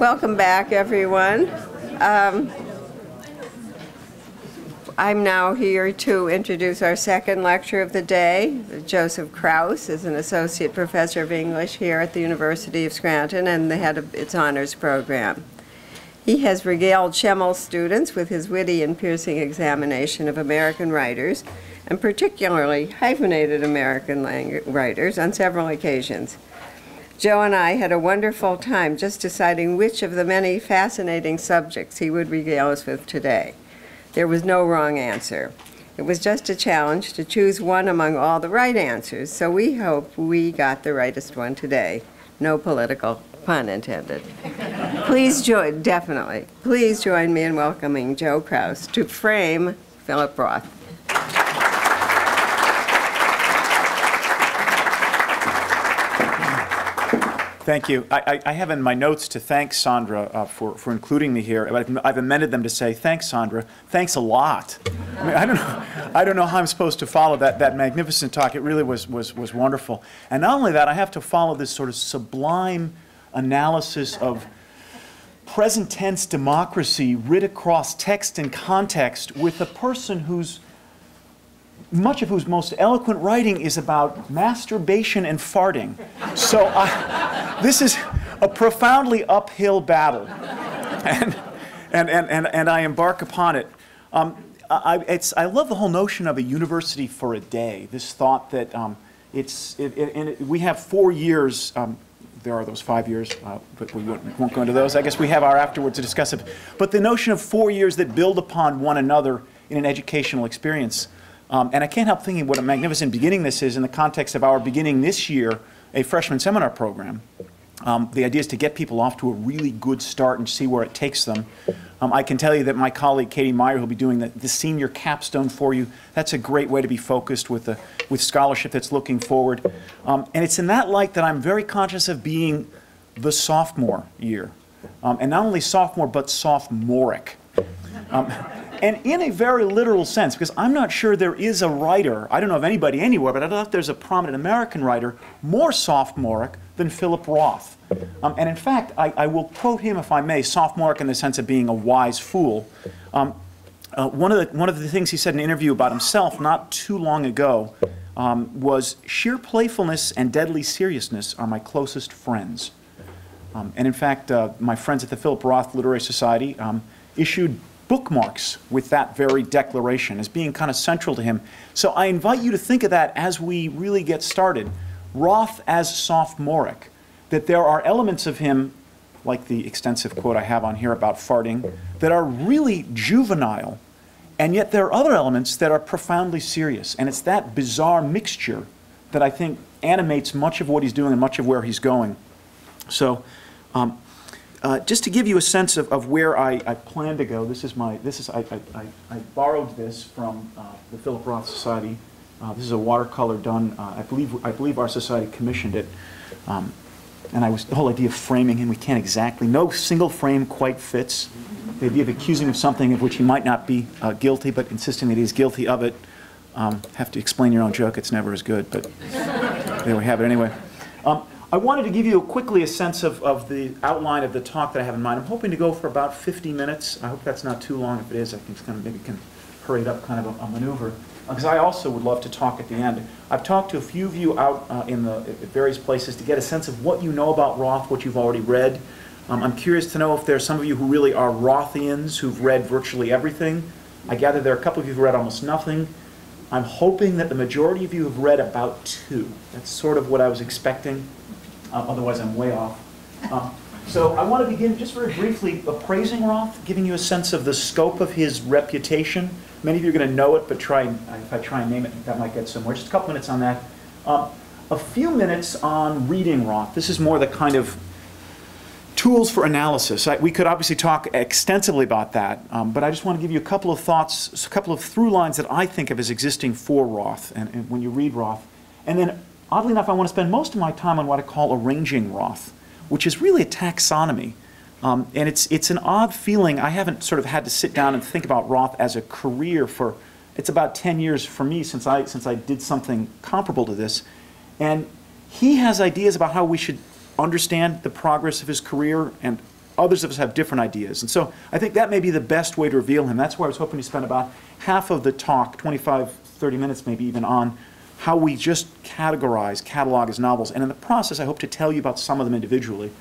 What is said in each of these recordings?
Welcome back, everyone. I'm now here to introduce our second lecturer of the day. Joseph Kraus is an associate professor of English here at the University of Scranton and the head of its honors program. He has regaled Schemel students with his witty and piercing examination of American writers, and particularly hyphenated American writers, on several occasions. Joe and I had a wonderful time just deciding which of the many fascinating subjects he would regale us with today. There was no wrong answer. It was just a challenge to choose one among all the right answers, so we hope we got the rightest one today. No political pun intended. Please join me in welcoming Joe Kraus to frame Philip Roth. Thank you. I have in my notes to thank Sandra for including me here. I've amended them to say, thanks, Sandra. Thanks a lot. I mean, I don't know how I'm supposed to follow that magnificent talk. It really was wonderful. And not only that, I have to follow this sort of sublime analysis of present tense democracy writ across text and context with a person whose much of whose most eloquent writing is about masturbation and farting. So this is a profoundly uphill battle, and I embark upon it. I love the whole notion of a university for a day. This thought that we have 4 years. There are those 5 years, but we won't go into those. I guess we have our afterwards to discuss it. But the notion of 4 years that build upon one another in an educational experience. And I can't help thinking what a magnificent beginning this is in the context of our beginning this year a freshman seminar program. The idea is to get people off to a really good start and see where it takes them. I can tell you that my colleague Katie Meyer, who'll be doing the senior capstone for you, that's a great way to be focused with scholarship that's looking forward. And it's in that light that I'm very conscious of being the sophomore year. And not only sophomore, but sophomoric. And in a very literal sense, because I'm not sure there is a writer, I don't know of anybody anywhere, but I don't know if there's a prominent American writer more sophomoric than Philip Roth. And in fact, I will quote him, if I may, sophomoric in the sense of being a wise fool. One of the things he said in an interview about himself not too long ago was, sheer playfulness and deadly seriousness are my closest friends. And in fact, my friends at the Philip Roth Literary Society issued bookmarks with that very declaration as being kind of central to him. So I invite you to think of that as we really get started. Roth as sophomoric, that there are elements of him, like the extensive quote I have on here about farting, that are really juvenile, and yet there are other elements that are profoundly serious. And it's that bizarre mixture that I think animates much of what he's doing and much of where he's going. So just to give you a sense of where I plan to go, I borrowed this from the Philip Roth Society. This is a watercolor done. I believe our society commissioned it, and the whole idea of framing him. We can't exactly. No single frame quite fits. The idea of accusing of something of which he might not be guilty, but insisting that he's guilty of it. Have to explain your own joke. It's never as good, but there we have it anyway. I wanted to give you quickly a sense of the outline of the talk that I have in mind. I'm hoping to go for about 50 minutes. I hope that's not too long. If it is, I think maybe can hurry it up, kind of a maneuver. Because I also would love to talk at the end. I've talked to a few of you out at various places to get a sense of what you know about Roth, what you've already read. I'm curious to know if there are some of you who really are Rothians who've read virtually everything. I gather there are a couple of you who've read almost nothing. I'm hoping that the majority of you have read about 2. That's sort of what I was expecting. Otherwise, I'm way off. So I want to begin just very briefly appraising Roth, giving you a sense of the scope of his reputation. Many of you are going to know it, but if I try and name it, that might get somewhere. Just a couple minutes on that. A few minutes on reading Roth. This is more the kind of tools for analysis. We could obviously talk extensively about that, but I just want to give you a couple of thoughts, a couple of through lines that I think of as existing for Roth, and when you read Roth. And then, oddly enough, I want to spend most of my time on what I call a Ranging Roth, which is really a taxonomy. And it's an odd feeling. I haven't sort of had to sit down and think about Roth as a career for, it's about 10 years for me since I did something comparable to this. And he has ideas about how we should understand the progress of his career and others of us have different ideas. And so I think that may be the best way to reveal him. That's why I was hoping to spend about half of the talk, 25, 30 minutes maybe even, on how we just catalog his novels. And in the process, I hope to tell you about some of them individually.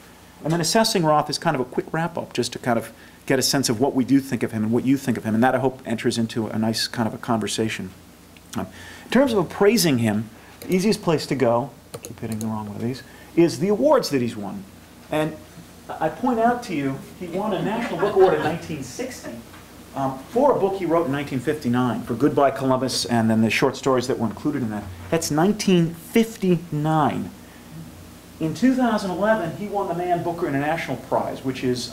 And then assessing Roth is kind of a quick wrap-up, just to kind of get a sense of what we do think of him and what you think of him. And that, I hope, enters into a nice kind of a conversation. In terms of appraising him, the easiest place to go, I keep hitting the wrong one of these, is the awards that he's won. And I point out to you, he won a National Book Award in 1960 for a book he wrote in 1959, for Goodbye Columbus, and then the short stories that were included in that. That's 1959. In 2011, he won the Man Booker International Prize, which is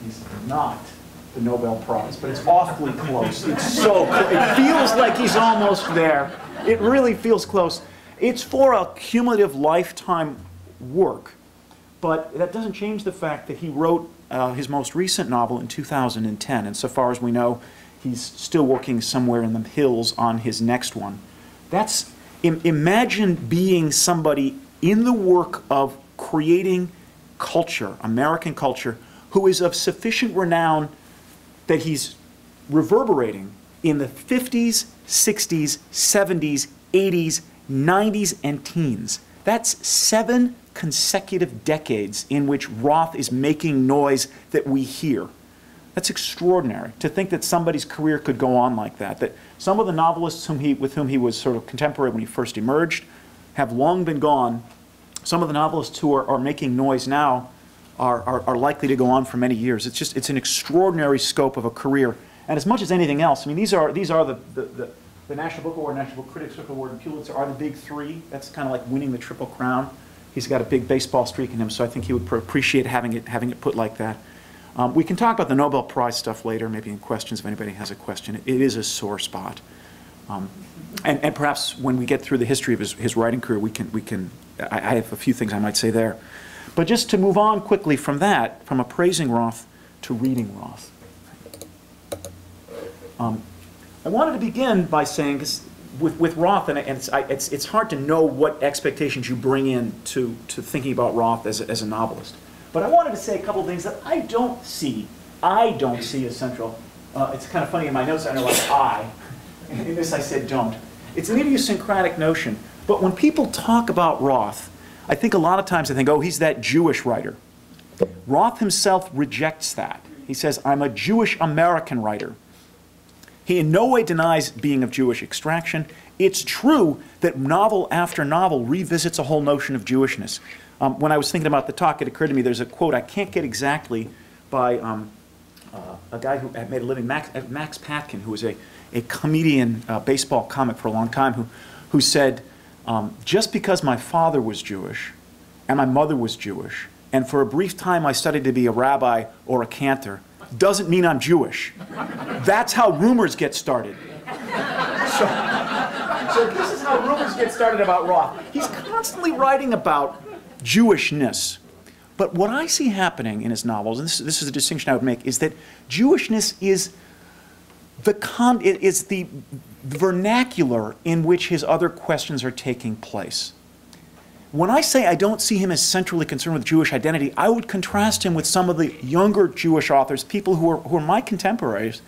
he's not the Nobel Prize, but it's awfully close. It's so close. It feels like he's almost there. It really feels close. It's for a cumulative lifetime work, but that doesn't change the fact that he wrote his most recent novel in 2010, and so far as we know, he's still working somewhere in the hills on his next one. That's, imagine being somebody in the work of creating culture, American culture, who is of sufficient renown that he's reverberating in the 50s, 60s, 70s, 80s, 90s, and teens. That's 7 consecutive decades in which Roth is making noise that we hear. That's extraordinary, to think that somebody's career could go on like that. That some of the novelists with whom he was sort of contemporary when he first emerged have long been gone. Some of the novelists who are making noise now are likely to go on for many years. It's an extraordinary scope of a career. And as much as anything else, I mean, these are the National Book Award, National Book Critics Book Award, and Pulitzer are the big three. That's kind of like winning the Triple Crown. He's got a big baseball streak in him, so I think he would appreciate having it put like that. We can talk about the Nobel Prize stuff later, maybe in questions if anybody has a question. It is a sore spot. And perhaps when we get through the history of his writing career, I have a few things I might say there. But just to move on quickly from that, from appraising Roth to reading Roth. I wanted to begin by saying, with Roth, and it's hard to know what expectations you bring in to thinking about Roth as a novelist. But I wanted to say a couple of things that I don't see as central. It's kind of funny in my notes, I know like I. In this I said don't. It's an idiosyncratic notion. But when people talk about Roth, I think a lot of times they think, oh, he's that Jewish writer. Roth himself rejects that. He says, I'm a Jewish American writer. He in no way denies being of Jewish extraction. It's true that novel after novel revisits a whole notion of Jewishness. When I was thinking about the talk, it occurred to me there's a quote I can't get exactly by a guy who had made a living, Max Patkin, who was a comedian, baseball comic for a long time, who said, just because my father was Jewish and my mother was Jewish, and for a brief time I studied to be a rabbi or a cantor, doesn't mean I'm Jewish. That's how rumors get started. So this is how rumors get started about Roth. He's constantly writing about Jewishness. But what I see happening in his novels, and this is a distinction I would make, is that Jewishness is the vernacular in which his other questions are taking place. When I say I don't see him as centrally concerned with Jewish identity, I would contrast him with some of the younger Jewish authors, people who are my contemporaries,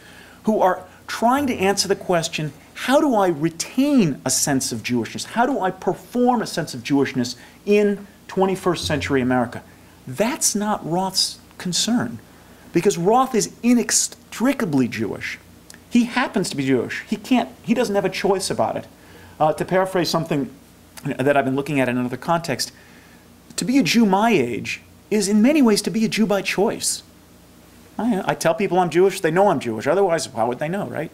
who are trying to answer the question, how do I retain a sense of Jewishness? How do I perform a sense of Jewishness in 21st century America? That's not Roth's concern, because Roth is inextricably Jewish. He happens to be Jewish. He doesn't have a choice about it. To paraphrase something that I've been looking at in another context, to be a Jew my age is in many ways to be a Jew by choice. I tell people I'm Jewish, they know I'm Jewish. Otherwise, how would they know, right?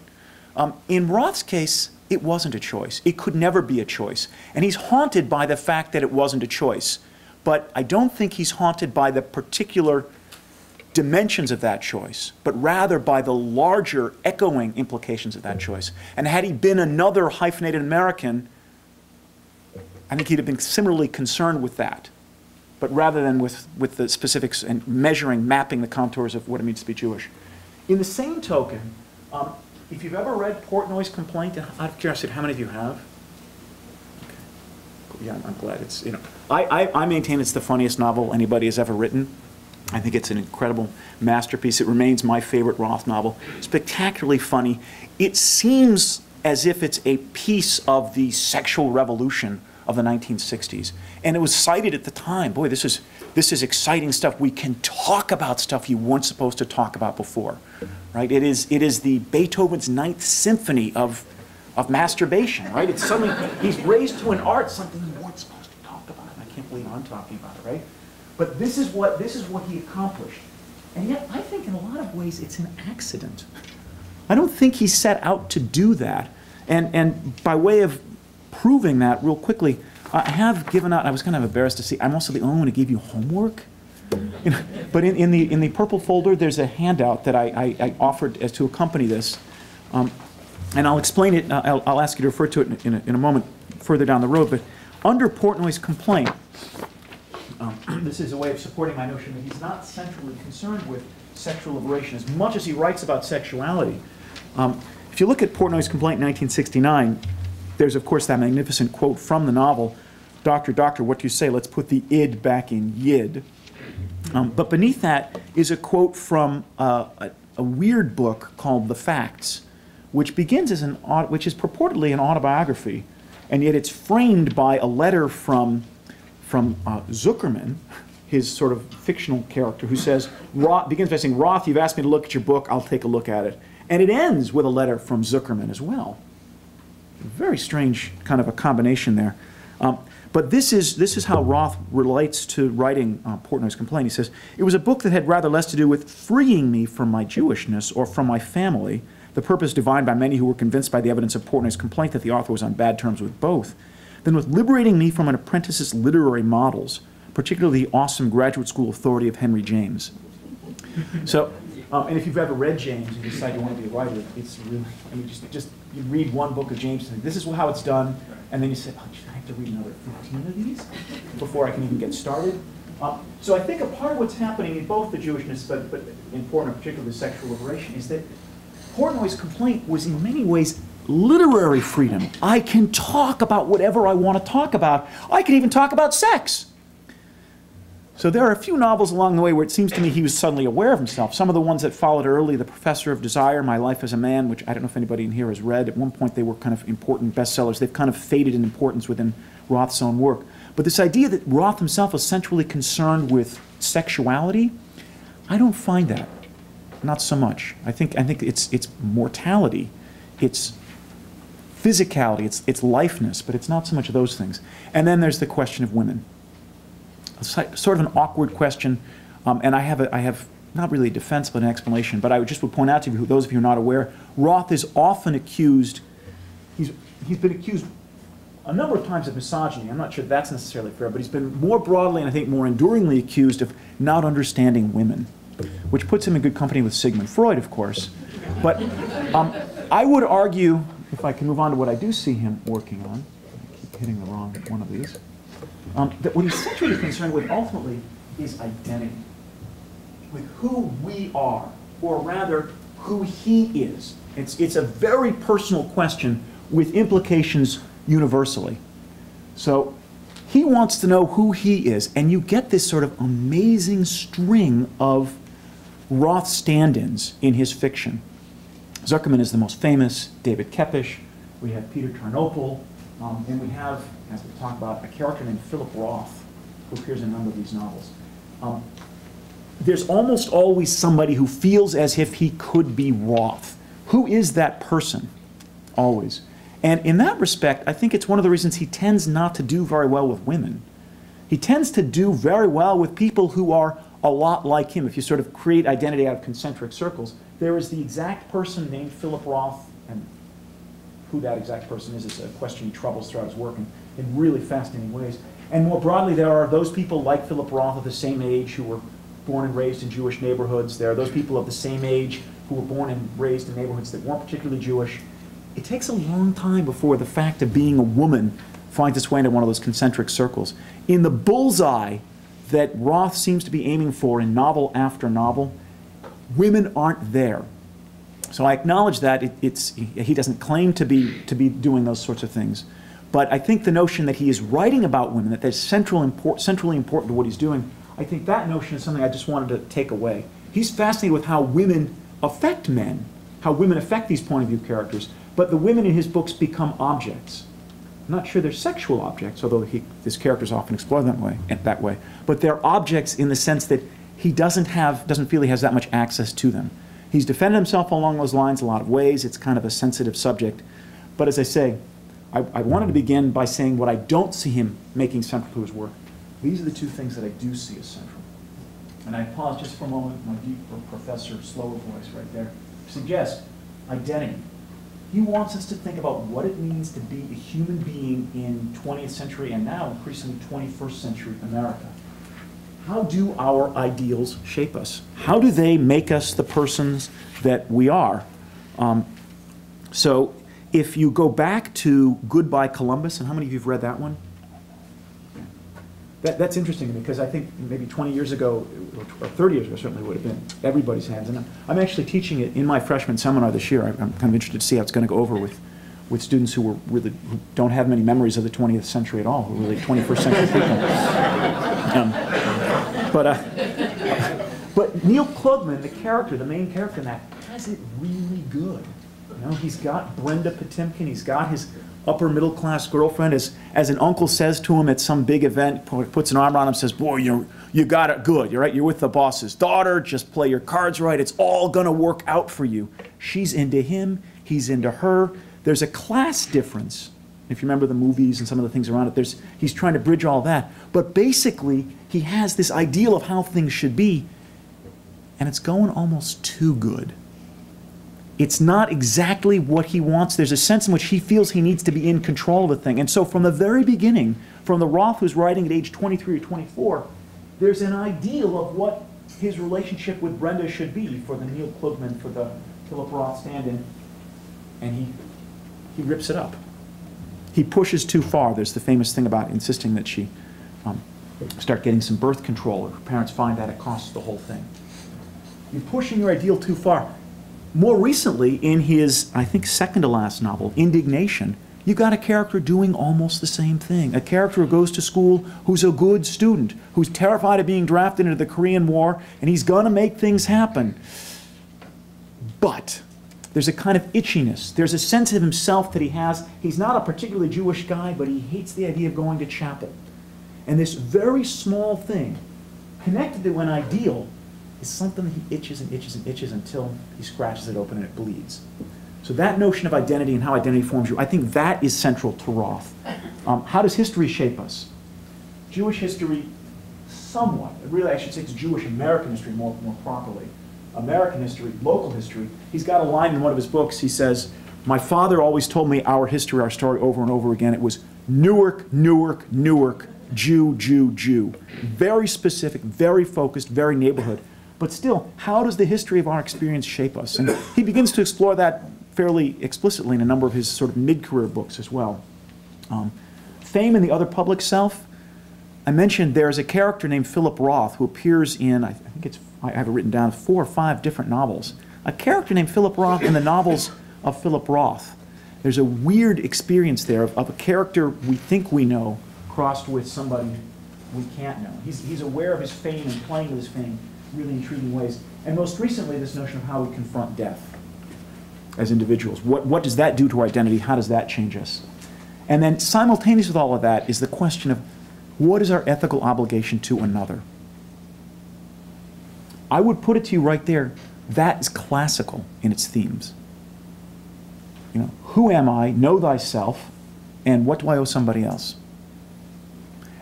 In Roth's case, it wasn't a choice. It could never be a choice. And he's haunted by the fact that it wasn't a choice. But I don't think he's haunted by the particular dimensions of that choice, but rather by the larger echoing implications of that choice. And had he been another hyphenated American, I think he'd have been similarly concerned with that, but rather than with the specifics and mapping the contours of what it means to be Jewish. In the same token, if you've ever read Portnoy's Complaint, out of curiosity, how many of you have? Okay. Yeah, I'm glad it's, I maintain it's the funniest novel anybody has ever written. I think it's an incredible masterpiece. It remains my favorite Roth novel. Spectacularly funny. It seems as if it's a piece of the sexual revolution of the 1960s. And it was cited at the time. Boy, this is exciting stuff. We can talk about stuff you weren't supposed to talk about before, right? It is the Beethoven's Ninth Symphony of masturbation, right? It's suddenly, he's raised to an art, something you weren't supposed to talk about. I can't believe I'm talking about it, right? But this is what he accomplished. And yet, I think in a lot of ways, it's an accident. I don't think he set out to do that. And by way of proving that real quickly, I have given out, I was kind of embarrassed to see, I'm also the only one who gave you homework. You know, but in the purple folder, there's a handout that I offered as to accompany this. And I'll explain it, I'll ask you to refer to it in a moment further down the road. But under Portnoy's complaint, this is a way of supporting my notion that he's not centrally concerned with sexual liberation as much as he writes about sexuality. If you look at Portnoy's complaint in 1969, there's, of course, that magnificent quote from the novel, "Doctor, doctor, what do you say? Let's put the id back in yid." But beneath that is a quote from a weird book called The Facts, which begins as which is purportedly an autobiography, and yet it's framed by a letter from Zuckerman, his sort of fictional character, who says, begins by saying, "Roth, you've asked me to look at your book, I'll take a look at it." And it ends with a letter from Zuckerman as well. Very strange kind of a combination there. But this is how Roth relates to writing Portnoy's complaint. He says, "It was a book that had rather less to do with freeing me from my Jewishness or from my family, the purpose divined by many who were convinced by the evidence of Portnoy's complaint that the author was on bad terms with both, than with liberating me from an apprentice's literary models, particularly the awesome graduate school authority of Henry James." So, and if you've ever read James and you decide you want to be a writer, it's really, I mean, you read one book of James and this is how it's done, and then you say, "Oh, I have to read another 15 of these before I can even get started." So I think a part of what's happening in both the Jewishness, but important, particularly the sexual liberation, is that Portnoy's complaint was in many ways literary freedom. I can talk about whatever I want to talk about. I can even talk about sex. So there are a few novels along the way where it seems to me he was suddenly aware of himself. Some of the ones that followed early, The Professor of Desire, My Life as a Man, which I don't know if anybody in here has read. At one point they were kind of important bestsellers. They've kind of faded in importance within Roth's own work. But this idea that Roth himself was centrally concerned with sexuality, I don't find that. Not so much. I think it's mortality, it's physicality, it's lifeness, but it's not so much of those things. And then there's the question of women. Sort of an awkward question, and I have not really a defense but an explanation, but I would point out to you, those of you who are not aware, Roth is often accused, he's been accused a number of times of misogyny. I'm not sure that's necessarily fair, but he's been more broadly and I think more enduringly accused of not understanding women, which puts him in good company with Sigmund Freud, of course. But I would argue, if I can move on to what I do see him working on, I keep hitting the wrong one of these, that what he's centrally concerned with ultimately is identity, with who we are, or rather, who he is. It's a very personal question with implications universally. So he wants to know who he is, and you get this sort of amazing string of Roth stand-ins in his fiction. Zuckerman is the most famous, David Kepish, we have Peter Tarnopol, and we have, as we talk about, a character named Philip Roth, who appears in a number of these novels. There's almost always somebody who feels as if he could be Roth. Who is that person? Always. And in that respect, I think it's one of the reasons he tends not to do very well with women. He tends to do very well with people who are a lot like him. If you sort of create identity out of concentric circles, there is the exact person named Philip Roth, and who that exact person is a question he troubles throughout his work in really fascinating ways. And more broadly, there are those people like Philip Roth of the same age who were born and raised in Jewish neighborhoods. There are those people of the same age who were born and raised in neighborhoods that weren't particularly Jewish. It takes a long time before the fact of being a woman finds its way into one of those concentric circles. In the bullseye that Roth seems to be aiming for in novel after novel, women aren't there. So I acknowledge that he doesn't claim to be doing those sorts of things. But I think the notion that he is writing about women, that they're centrally important to what he's doing, I think that notion is something I just wanted to take away. He's fascinated with how women affect men, how women affect these point of view characters, but the women in his books become objects. I'm not sure they're sexual objects, although his characters often explore that way. But they're objects in the sense that he doesn't feel he has that much access to them. He's defended himself along those lines a lot of ways. It's kind of a sensitive subject. But as I say, I wanted to begin by saying what I don't see him making central to his work. These are the two things that I do see as central. And I pause just for a moment, my deep professor, slower voice right there, suggest identity. He wants us to think about what it means to be a human being in 20th century and now increasingly 21st century America. How do our ideals shape us? How do they make us the persons that we are? So if you go back to Goodbye Columbus, and how many of you have read that one? That's interesting to me because I think maybe 20 years ago, or 30 years ago certainly would have been everybody's hands. And I'm actually teaching it in my freshman seminar this year. I'm kind of interested to see how it's going to go over with students who don't have many memories of the 20th century at all, who are really 21st century people. But Neil Klugman, the main character in that, has it really good. You know, he's got Brenda Potemkin, he's got his upper middle class girlfriend, as an uncle says to him at some big event, puts an arm around him, says, "Boy, you got it good. You're right. You're with the boss's daughter. Just play your cards right. It's all gonna work out for you." She's into him. He's into her. There's a class difference. If you remember the movies and some of the things around it, he's trying to bridge all that. But basically, he has this ideal of how things should be, and it's going almost too good. It's not exactly what he wants. There's a sense in which he feels he needs to be in control of the thing. And so from the very beginning, from the Roth who's writing at age 23 or 24, there's an ideal of what his relationship with Brenda should be for the Neil Klugman, for the Philip Roth stand-in, and he rips it up. He pushes too far. There's the famous thing about insisting that she start getting some birth control. Her parents find that it costs the whole thing. You're pushing your ideal too far. More recently, in his, I think, second to last novel, Indignation, you got a character doing almost the same thing. A character who goes to school, who's a good student, who's terrified of being drafted into the Korean War, and he's gonna make things happen. But there's a kind of itchiness. There's a sense of himself that he has. He's not a particularly Jewish guy, but he hates the idea of going to chapel. And this very small thing, connected to an ideal, is something that he itches and itches and itches until he scratches it open and it bleeds. So that notion of identity and how identity forms you, I think that is central to Roth. How does history shape us? Jewish history, somewhat. Really, I should say it's Jewish American history more properly. American history, local history. He's got a line in one of his books. He says, "My father always told me our history, our story over and over again. It was Newark, Newark, Newark, Jew, Jew, Jew." Very specific, very focused, very neighborhood. But still, how does the history of our experience shape us? And he begins to explore that fairly explicitly in a number of his sort of mid-career books as well. Fame and the Other Public Self. I mentioned there's a character named Philip Roth who appears in, I have it written down, 4 or 5 different novels. A character named Philip Roth in the novels of Philip Roth. There's a weird experience there of a character we think we know crossed with somebody we can't know. He's aware of his fame and playing with his fame in really intriguing ways. And most recently, this notion of how we confront death as individuals. What does that do to our identity? How does that change us? And then simultaneous with all of that is the question of what is our ethical obligation to another? I would put it to you right there, that is classical in its themes. You know, who am I? Know thyself. And what do I owe somebody else?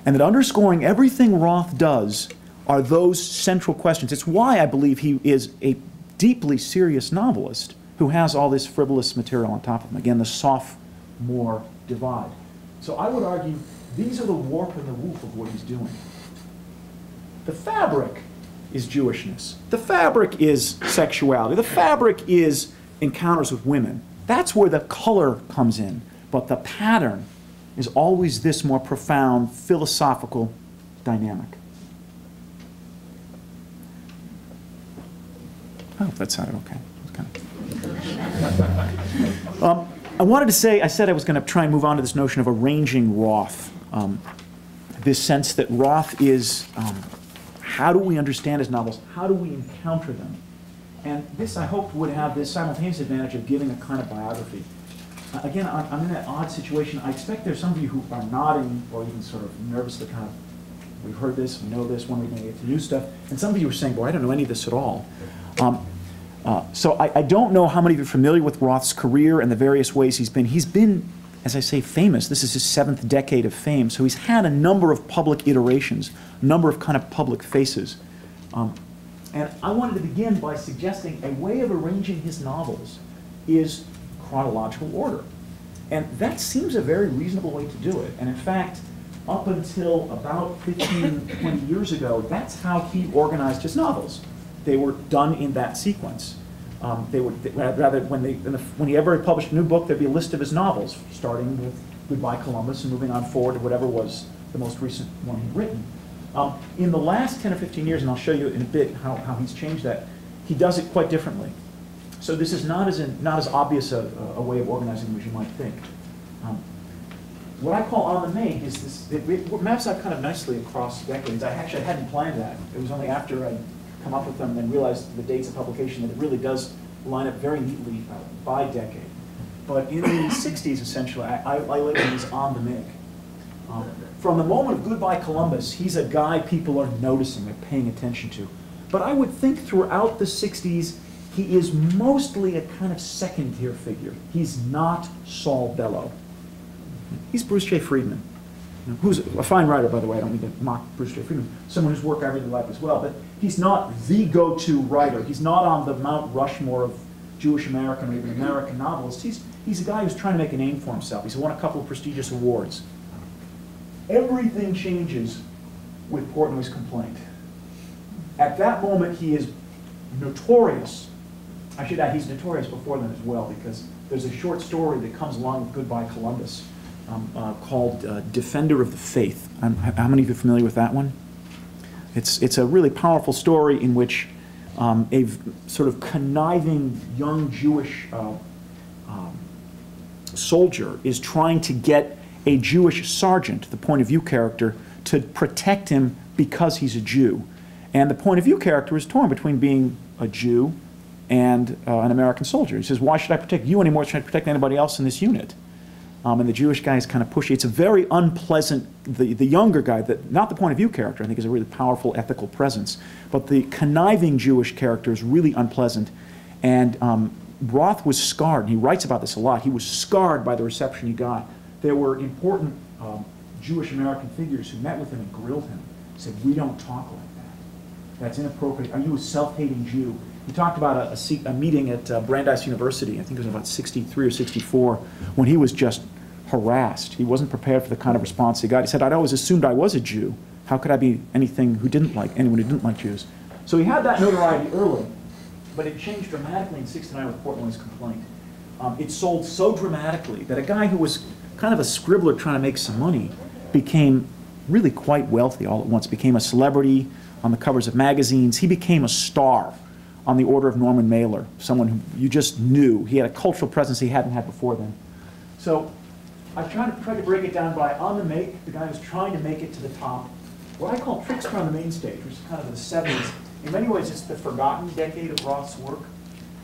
And that underscoring everything Roth does are those central questions. It's why I believe he is a deeply serious novelist who has all this frivolous material on top of him. Again, the sophomore divide. So I would argue these are the warp and the woof of what he's doing. The fabric is Jewishness. The fabric is sexuality. The fabric is encounters with women. That's where the color comes in. But the pattern is always this more profound, philosophical dynamic. I hope that sounded okay. I wanted to say, I said I was going to try and move on to this notion of a ranging Roth. This sense that Roth is How do we understand his novels? How do we encounter them? And this, I hoped, would have this simultaneous advantage of giving a kind of biography. Again, I'm in that odd situation. I expect there's some of you who are nodding or even sort of nervously kind of, we've heard this, we know this, when are we going to get to new stuff? And some of you are saying, boy, I don't know any of this at all. So I don't know how many of you are familiar with Roth's career and the various ways he's been. He's been, as I say, famous. This is his 7th decade of fame. So he's had a number of public iterations, a number of kind of public faces. And I wanted to begin by suggesting a way of arranging his novels is chronological order. And that seems a very reasonable way to do it. And in fact, up until about 15, 20 years ago, that's how he organized his novels. They were done in that sequence. When he ever published a new book, there'd be a list of his novels, starting with Goodbye Columbus and moving on forward to whatever was the most recent one he'd written. In the last 10 or 15 years, and I'll show you in a bit how he's changed that, he does it quite differently. So this is not as obvious a way of organizing them as you might think. What I call on the make is this, it maps out kind of nicely across decades. I hadn't planned that. It was only after I'd come up with them and realized the dates of publication that it really does line up very neatly by decade. But in the 60s, essentially, I label him as on the make. From the moment of Goodbye Columbus, he's a guy people are noticing, they're paying attention to. But I would think throughout the 60s, he is mostly a kind of second-tier figure. He's not Saul Bellow. He's Bruce J. Friedman, who's a fine writer, by the way. I don't mean to mock Bruce J. Friedman, someone whose work I really like as well. But he's not the go-to writer. He's not on the Mount Rushmore of Jewish American or even American novelists. He's a guy who's trying to make a name for himself. He's won a couple of prestigious awards. Everything changes with Portnoy's Complaint. At that moment, he is notorious. I should add, he's notorious before then as well, because there's a short story that comes along with Goodbye Columbus called Defender of the Faith. How many of you are familiar with that one? It's a really powerful story in which a sort of conniving young Jewish soldier is trying to get a Jewish sergeant, the point of view character, to protect him because he's a Jew. And the point of view character is torn between being a Jew and an American soldier. He says, why should I protect you anymore? Should I protect anybody else in this unit? And the Jewish guy is kind of pushy. It's a very unpleasant, the younger guy, not the point of view character, I think is a really powerful ethical presence, but the conniving Jewish character is really unpleasant. And Roth was scarred, and he writes about this a lot. He was scarred by the reception he got. There were important Jewish American figures who met with him and grilled him, said, we don't talk like that. That's inappropriate. Are you a self-hating Jew? He talked about a meeting at Brandeis University, I think it was about 63 or 64, when he was just harassed. He wasn't prepared for the kind of response he got. He said, I'd always assumed I was a Jew. How could I be anyone who didn't like Jews? So he had that notoriety early, but it changed dramatically in '69 with Portnoy's Complaint. It sold so dramatically that a guy who was kind of a scribbler trying to make some money became really quite wealthy all at once, became a celebrity on the covers of magazines. He became a star on the order of Norman Mailer, someone who you just knew. He had a cultural presence he hadn't had before then. So I've tried to break it down by on the make, the guy who's trying to make it to the top. What I call trickster on the main stage, which is kind of the 70s. In many ways, it's the forgotten decade of Roth's work.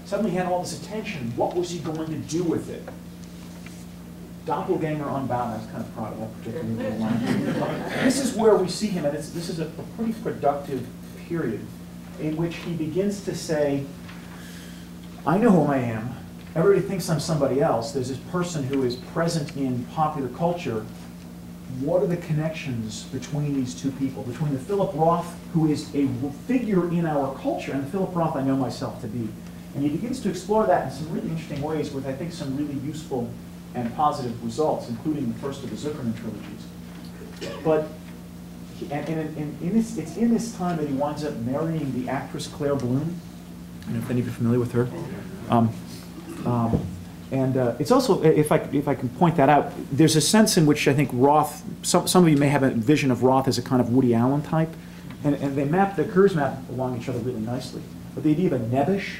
Suddenly he had all this attention. What was he going to do with it? Doppelganger Unbound, I was kind of proud of that particular line. This is where we see him, and this is a pretty productive period in which he begins to say, I know who I am. Everybody thinks I'm somebody else. There's this person who is present in popular culture. What are the connections between these two people? Between the Philip Roth, who is a figure in our culture, and the Philip Roth I know myself to be. And he begins to explore that in some really interesting ways with, I think, some really useful and positive results, including the first of the Zuckerman trilogies. But it's in this time that he winds up marrying the actress Claire Bloom. I don't know if any of you are familiar with her. It's also, if I can point that out, there's a sense in which I think Roth, some of you may have a vision of Roth as a kind of Woody Allen type, and the curves map along each other really nicely. But the idea of a nebbish,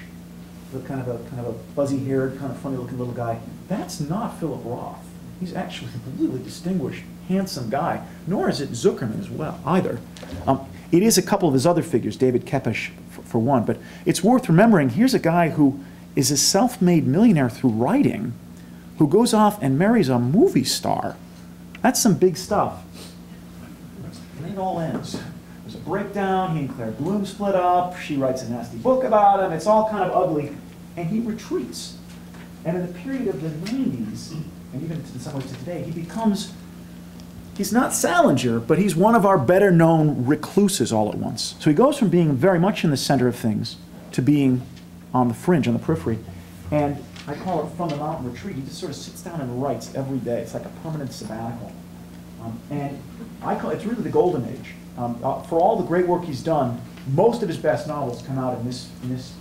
the kind of a fuzzy-haired, kind of funny-looking little guy, that's not Philip Roth. He's actually a really distinguished, handsome guy. Nor is it Zuckerman as well, either. It is a couple of his other figures, David Kepesh for one, but it's worth remembering, here's a guy who is a self-made millionaire through writing, who goes off and marries a movie star. That's some big stuff. And it all ends. There's a breakdown, he and Claire Bloom split up, she writes a nasty book about him, it's all kind of ugly, and he retreats. And in the period of the 90s, and even in some ways to today, he becomes, he's not Salinger, but he's one of our better known recluses all at once. So he goes from being very much in the center of things to being on the fringe, on the periphery. And I call it from the mountain retreat. He just sort of sits down and writes every day. It's like a permanent sabbatical. And I call it's really the golden age. For all the great work he's done, most of his best novels come out in this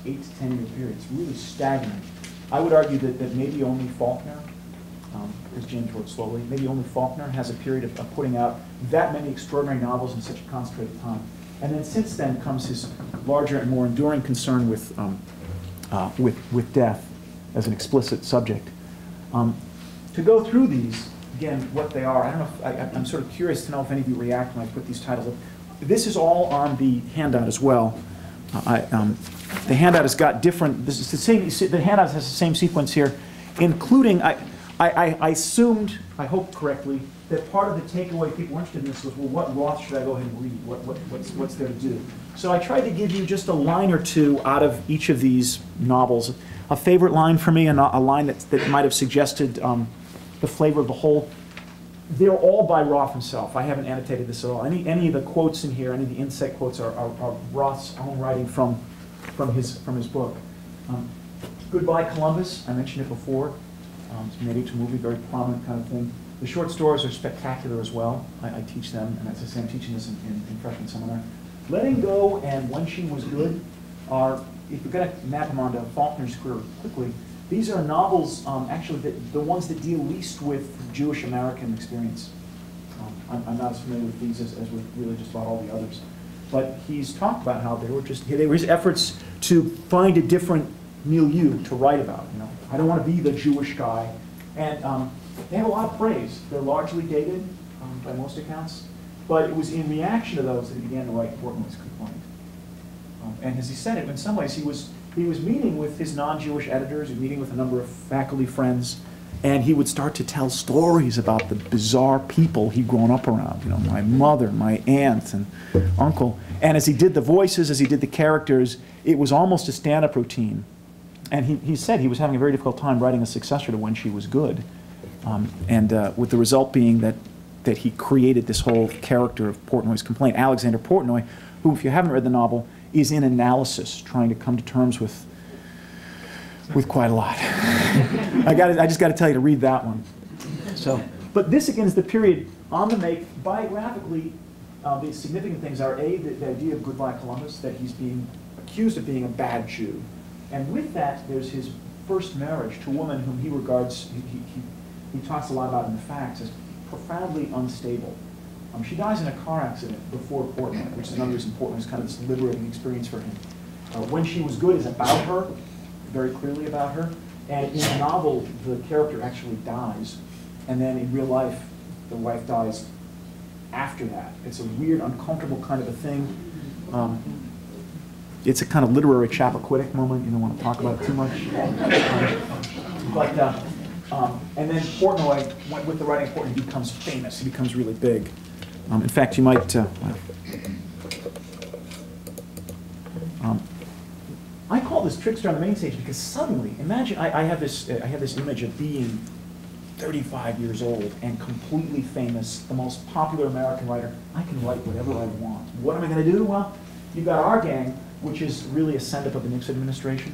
8 to 10 year period. It's really staggering. I would argue that maybe only Faulkner, because James wrote slowly, maybe only Faulkner has a period of putting out that many extraordinary novels in such a concentrated time. And then since then comes his larger and more enduring concern with death as an explicit subject. To go through these, again, what they are, I don't know if, I'm sort of curious to know if any of you react when I put these titles up. This is all on the handout as well. The handout has got different, this is the same, the handout has the same sequence here, including, I assumed, I hope correctly, that part of the takeaway people were interested in this was, well, what Roth should I go ahead and read? What's there to do? So I tried to give you just a line or two out of each of these novels. A favorite line for me, and a line that might have suggested the flavor of the whole. They're all by Roth himself. I haven't annotated this at all. Any of the quotes in here, any of the insight quotes are Roth's own writing from his book. Goodbye Columbus, I mentioned it before. It's made into a movie, very prominent kind of thing. The short stories are spectacular as well. I teach them, and as I say, I'm teaching this in freshman seminar. Letting Go and When She Was Good are, if you're going to map them onto Faulkner's career quickly, these are novels, actually, the ones that deal least with Jewish American experience. I'm not as familiar with these as with really just about all the others. But he's talked about how they were his efforts to find a different milieu to write about. You know, I don't want to be the Jewish guy. And they have a lot of praise. They're largely dated by most accounts. But it was in reaction to those that he began to write Portnoy's Complaint. And as he said it, in some ways he was meeting with his non-Jewish editors, he was meeting with a number of faculty friends, and he would start to tell stories about the bizarre people he'd grown up around. You know, my mother, my aunt, and uncle. And as he did the voices, as he did the characters, it was almost a stand-up routine. And he said he was having a very difficult time writing a successor to When She Was Good. With the result being that he created this whole character of Portnoy's Complaint. Alexander Portnoy, who, if you haven't read the novel, is in analysis, trying to come to terms with quite a lot. I just got to tell you to read that one. So, but this again is the period on the make. Biographically, the significant things are the idea of Goodbye Columbus, that he's being accused of being a bad Jew, and with that there's his first marriage to a woman whom he regards, he talks a lot about in the facts, as profoundly unstable. She dies in a car accident before Portnoy, which is another reason Portnoy is kind of this liberating experience for him. When She Was Good is about her, very clearly about her, and in the novel, the character actually dies, and then in real life, the wife dies after that. It's a weird, uncomfortable kind of a thing. It's a kind of literary Chappaquiddick moment. You don't want to talk about it too much. And then Portnoy, with the writing of Portnoy, he becomes famous. He becomes really big. In fact, you might. I call this trickster on the main stage because suddenly, imagine I have this image of being 35 years old and completely famous, the most popular American writer. I can write whatever I want. What am I going to do? Well, you've got Our Gang, which is really a send-up of the Nixon administration.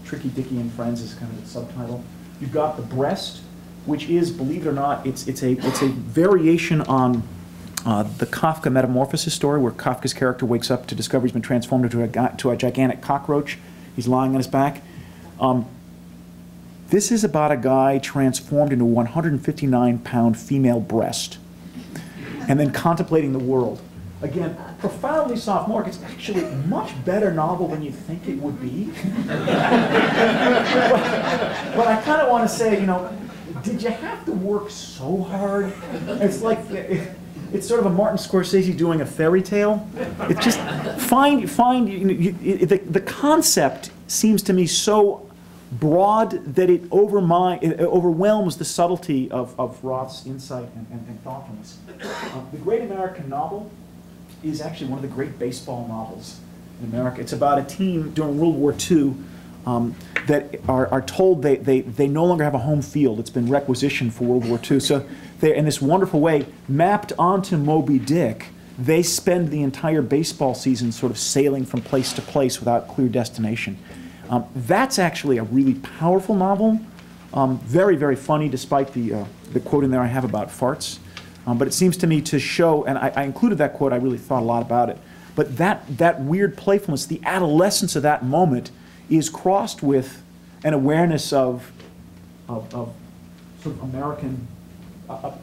Tricky Dicky and Friends is kind of its subtitle. You've got The Breast, which is, believe it or not, it's a variation on the Kafka metamorphosis story, where Kafka's character wakes up to discover he's been transformed into a gigantic cockroach. He's lying on his back. This is about a guy transformed into a 159-pound female breast, and then contemplating the world. Again, profoundly sophomoric. It's actually a much better novel than you think it would be. but I kind of want to say, you know, did you have to work so hard? It's like, it's sort of a Martin Scorsese doing a fairy tale. It's just the concept seems to me so broad that it overwhelms the subtlety of Roth's insight and thoughtfulness. The Great American Novel is actually one of the great baseball novels in America. It's about a team during World War II that are told they no longer have a home field. It's been requisitioned for World War II. So they're, in this wonderful way, mapped onto Moby Dick, they spend the entire baseball season sort of sailing from place to place without clear destination. That's actually a really powerful novel. Very, very funny, despite the quote in there I have about farts. But it seems to me to show, and I included that quote, I really thought a lot about it, but that weird playfulness, the adolescence of that moment, is crossed with an awareness of sort of American,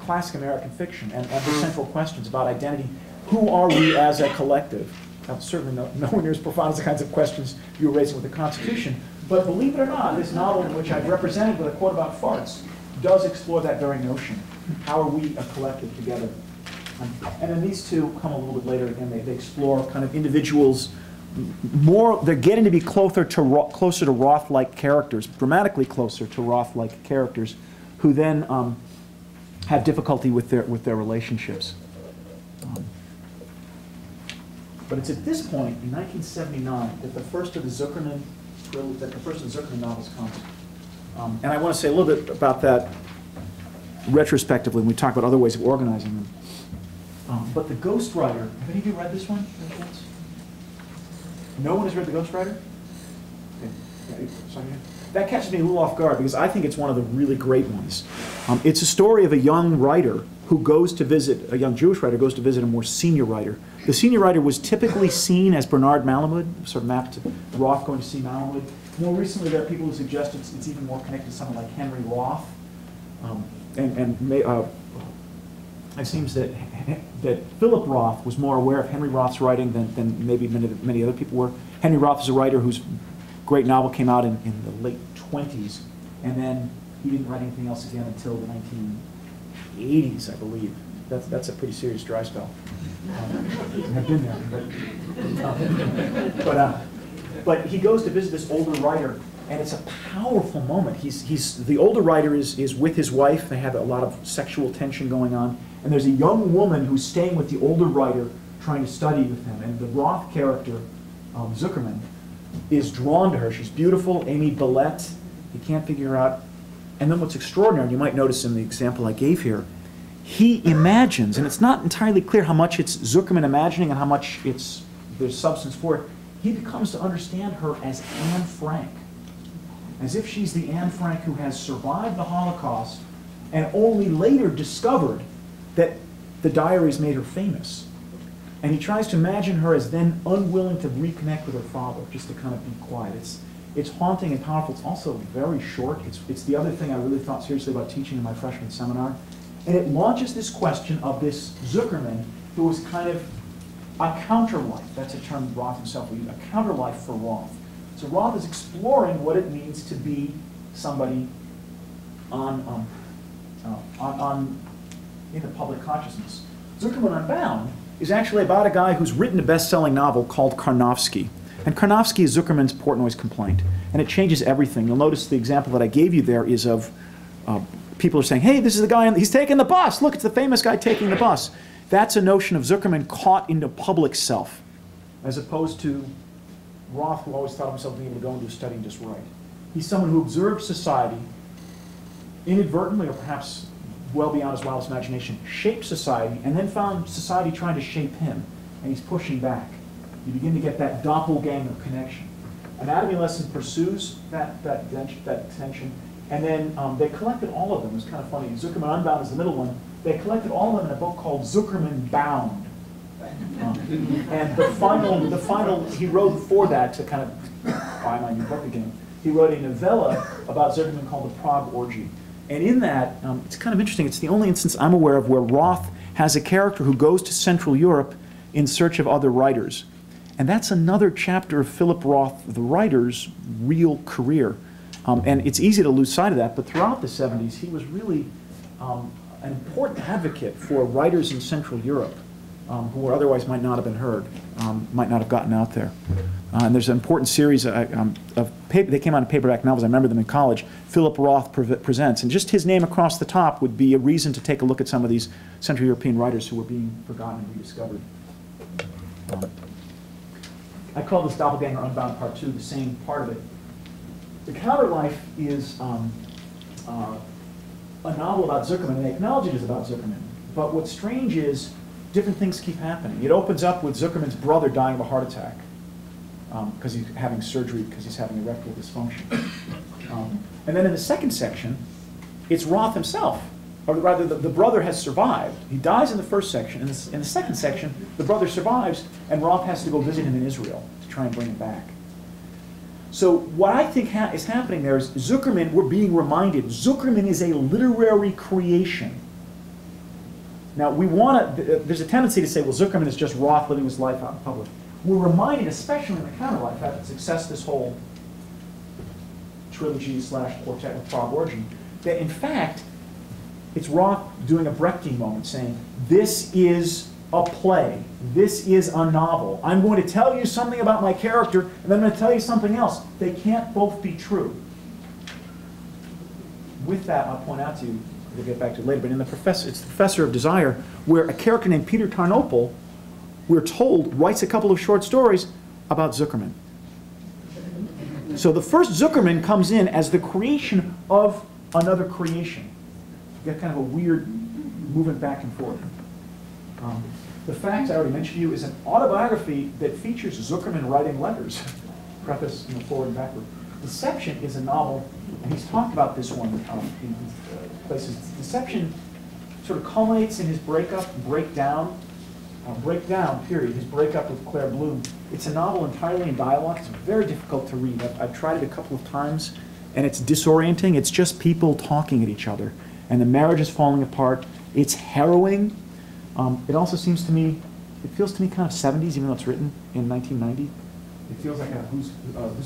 classic American fiction and the central questions about identity. Who are we as a collective? Now, certainly nowhere near as profound as the kinds of questions you were raising with the Constitution. But believe it or not, this novel, which I've represented with a quote about farts, does explore that very notion. How are we a collective together? And then these two come a little bit later. Again, they explore kind of individuals more. They're getting to be closer to Roth-like characters, dramatically closer to Roth-like characters, who then have difficulty with their relationships. But it's at this point in 1979 that the first of the Zuckerman novels comes. And I want to say a little bit about that retrospectively when we talk about other ways of organizing them. But the Ghostwriter, have any of you read this one? No one has read the Ghostwriter? Okay. That catches me a little off guard because I think it's one of the really great ones. It's a story of a young writer who goes to visit, a young Jewish writer goes to visit a more senior writer. The senior writer was typically seen as Bernard Malamud, sort of mapped to Roth going to see Malamud. More recently, there are people who suggest it's even more connected to someone like Henry Roth. It seems that Philip Roth was more aware of Henry Roth's writing than maybe many other people were. Henry Roth is a writer whose great novel came out in the late 20s, and then he didn't write anything else again until the 1980s, I believe. That's a pretty serious dry spell. I've been there, but he goes to visit this older writer, and it's a powerful moment. The older writer is with his wife. They have a lot of sexual tension going on, and there's a young woman who's staying with the older writer, trying to study with him. And the Roth character, Zuckerman, is drawn to her. She's beautiful, Amy Billette. He can't figure her out. And then what's extraordinary, and you might notice in the example I gave here, he imagines, and it's not entirely clear how much it's Zuckerman imagining and how much there's substance for it. He becomes to understand her as Anne Frank, as if she's the Anne Frank who has survived the Holocaust and only later discovered that the diaries made her famous. And he tries to imagine her as then unwilling to reconnect with her father, just to kind of be quiet. It's haunting and powerful. It's also very short. It's the other thing I really thought seriously about teaching in my freshman seminar. And it launches this question of this Zuckerman who was kind of a counterlife. That's a term Roth himself would use, a counterlife for Roth. So Roth is exploring what it means to be somebody in the public consciousness. Zuckerman Unbound is actually about a guy who's written a best-selling novel called Karnofsky. And Karnofsky is Zuckerman's Portnoy's complaint. And it changes everything. You'll notice the example that I gave you there is of people are saying, hey, this is the guy, he's taking the bus. Look, it's the famous guy taking the bus. That's a notion of Zuckerman caught into public self, as opposed to Roth, who always thought of himself being able to go into a study and just write. He's someone who observed society inadvertently, or perhaps well beyond his wildest imagination, shaped society, and then found society trying to shape him, and he's pushing back. You begin to get that doppelganger connection. Anatomy Lesson pursues that tension, and then they collected all of them. It was kind of funny. Zuckerman Unbound is the middle one. They collected all of them in a book called Zuckerman Bound. And the final, he wrote for that to kind of buy my new book again. He wrote a novella about Zuckerman called The Prague Orgy. And in that, it's kind of interesting. It's the only instance I'm aware of where Roth has a character who goes to Central Europe in search of other writers. And that's another chapter of Philip Roth, the writer's real career. And it's easy to lose sight of that, but throughout the 70s, he was really an important advocate for writers in Central Europe who otherwise might not have been heard, might not have gotten out there. And there's an important series of paper, they came out in paperback novels, I remember them in college, Philip Roth presents, and just his name across the top would be a reason to take a look at some of these Central European writers who were being forgotten and rediscovered. I call this Doppelganger Unbound Part 2 the same part of it. The Counterlife is a novel about Zuckerman, and they acknowledge it is about Zuckerman. But what's strange is different things keep happening. It opens up with Zuckerman's brother dying of a heart attack because he's having surgery because he's having erectile dysfunction. And then in the second section, it's Roth himself. Or rather, the brother has survived. He dies in the first section. In the second section, the brother survives, and Roth has to go visit him in Israel to try and bring him back. So what I think is happening there is Zuckerman, we're being reminded, Zuckerman is a literary creation. Now, we want to, there's a tendency to say, well, Zuckerman is just Roth living his life out in public. We're reminded, especially in the Counterlife, having success this whole trilogy / quartet with Prague Origin, that in fact, it's Roth doing a Brechtian moment, saying, this is a play, this is a novel. I'm going to tell you something about my character, and then I'm going to tell you something else. They can't both be true. With that, I'll point out to you, we'll get back to it later, but in it's the Professor of Desire, where a character named Peter Tarnopol, we're told, writes a couple of short stories about Zuckerman. So the first Zuckerman comes in as the creation of another creation. You get kind of a weird movement back and forth. The Facts, I already mentioned to you, is an autobiography that features Zuckerman writing letters, preface, forward and backward. Deception is a novel, and he's talked about this one in places. Deception sort of culminates in his breakup, breakdown, period, his breakup with Claire Bloom. It's a novel entirely in dialogue. It's very difficult to read. I've tried it a couple of times, and it's disorienting. It's just people talking at each other, and the marriage is falling apart. It's harrowing. It also seems to me, it feels to me kind of 70s, even though it's written in 1990. It feels like a Who's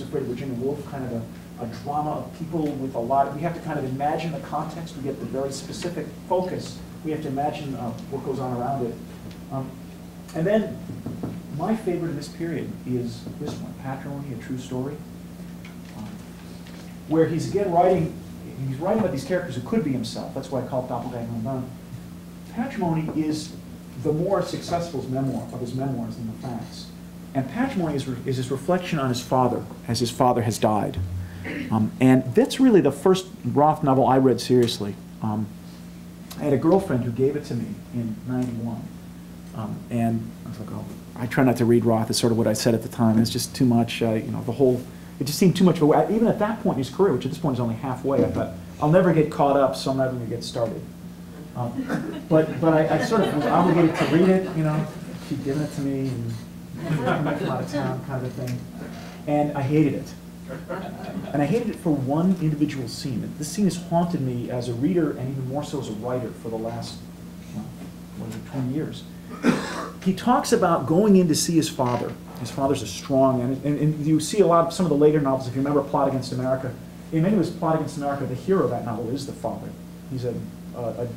Afraid of Virginia Woolf, kind of a drama of people with a lot. We have to kind of imagine the context. We get the very specific focus. We have to imagine what goes on around it. And then my favorite in this period is this one, Patrimony, A True Story, where he's again writing about these characters who could be himself. That's why I call it Doppelganger Unbound. Patrimony is the more successful memoir of his memoirs than The Facts. And Patrimony is his reflection on his father, as his father has died. And that's really the first Roth novel I read seriously. I had a girlfriend who gave it to me in '91. And I was like, oh, I try not to read Roth, is sort of what I said at the time. It's just too much, it just seemed too much of a, even at that point in his career, which at this point is only halfway, I thought, I'll never get caught up, so I'm never going to get started. But I sort of was obligated to read it, she'd given it to me, and come out of town kind of a thing. And I hated it. And I hated it for one individual scene. This scene has haunted me as a reader and even more so as a writer for the last, 20 years. He talks about going in to see his father. His father's a strong, and you see some of the later novels, if you remember Plot Against America, in many ways Plot Against America, the hero of that novel is the father. He's a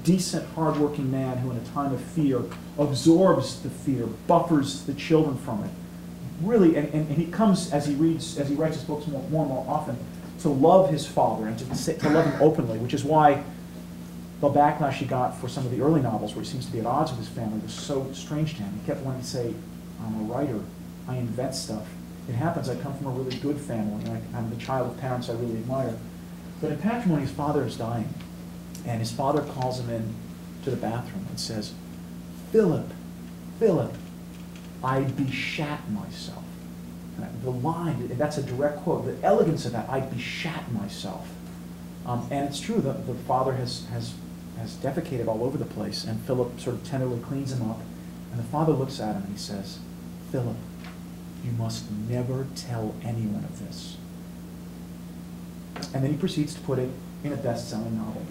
decent, hardworking man who in a time of fear absorbs the fear, buffers the children from it. Really, and he comes, as he writes his books more and more often, to love his father and to love him openly, which is why the backlash he got for some of the early novels where he seems to be at odds with his family was so strange to him. He kept wanting to say, I'm a writer, I invent stuff. It happens, I come from a really good family, and I'm the child of parents I really admire. But in Patrimony, his father is dying, and his father calls him in to the bathroom and says, Philip, I'd be shat myself. The line, that's a direct quote, the elegance of that, I'd be shat myself. And it's true, the father has defecated all over the place, and Philip sort of tenderly cleans him up, and the father looks at him and he says, Philip, you must never tell anyone of this. And then he proceeds to put it in a best-selling novel.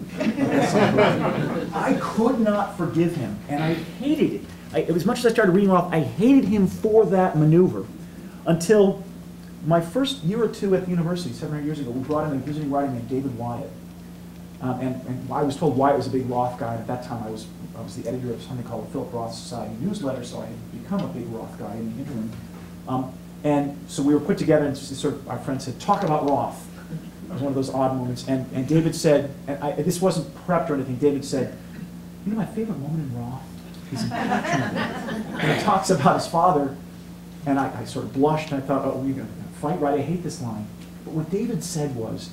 I could not forgive him, and I hated it. As much as I started reading Roth, I hated him for that maneuver until my first year or two at the university, 7 or 8 years ago. We brought in a visiting writer named David Wyatt. And I was told Wyatt was a big Roth guy, and at that time I was the editor of something called the Philip Roth Society newsletter, so I had become a big Roth guy in the interim. And so we were put together, and sort of our friend said, talk about Roth. It was one of those odd moments. And David said, and this wasn't prepped or anything, David said, you know my favorite moment in Roth? He's impressionable. And he talks about his father, and I sort of blushed, and I thought, oh, we're going to fight, right? I hate this line. But what David said was,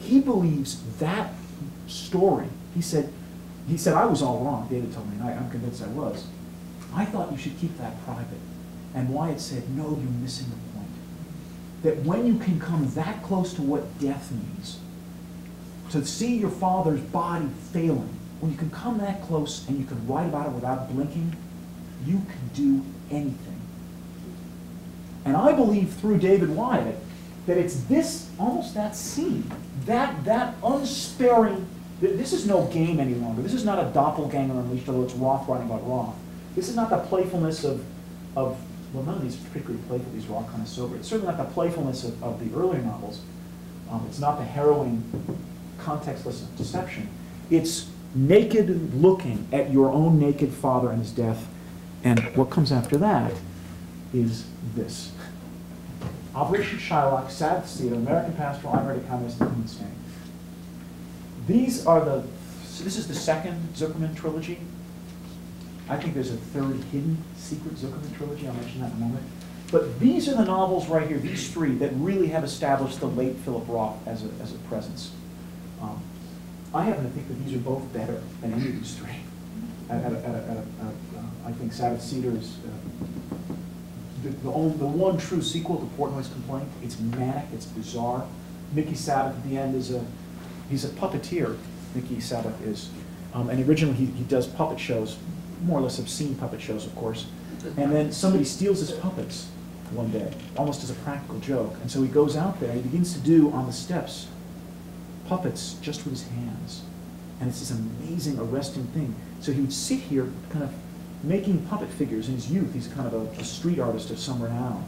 he believes that story. He said, I was all wrong, David told me, and I'm convinced I was. I thought you should keep that private. And Wyatt said, no, you're missing the point. That when you can come that close to what death means, to see your father's body failing, when you can come that close and you can write about it without blinking, you can do anything. And I believe through David Wyatt that it's this, almost that scene, that unsparing, this is no game any longer. This is not a doppelganger unleashed, although it's Roth writing about Roth. This is not the playfulness of well, none of these are particularly playful, these Roth kind of sober. It's certainly not the playfulness of the earlier novels. It's not the harrowing, contextless deception. It's naked looking at your own naked father and his death. And what comes after that is this. Operation Shylock, Sabbath Theater, American Pastoral, I'm Ready, Communist, and Human Stain. These are this is the second Zuckerman trilogy. I think there's a third hidden secret Zuckerman trilogy. I'll mention that in a moment. But these are the novels right here, these three, that really have established the late Philip Roth as a presence. I happen to think that these are both better than any of these three. I think Sabbath Cedar is the one true sequel to Portnoy's Complaint. It's manic, it's bizarre. Mickey Sabbath at the end he's a puppeteer, Mickey Sabbath is. And originally he does puppet shows, more or less obscene puppet shows, of course. And then somebody steals his puppets one day, almost as a practical joke. And so he goes out there and he begins to do, on the steps, puppets just with his hands. And it's this amazing, arresting thing. So he would sit here kind of making puppet figures in his youth. He's kind of a street artist of some renown.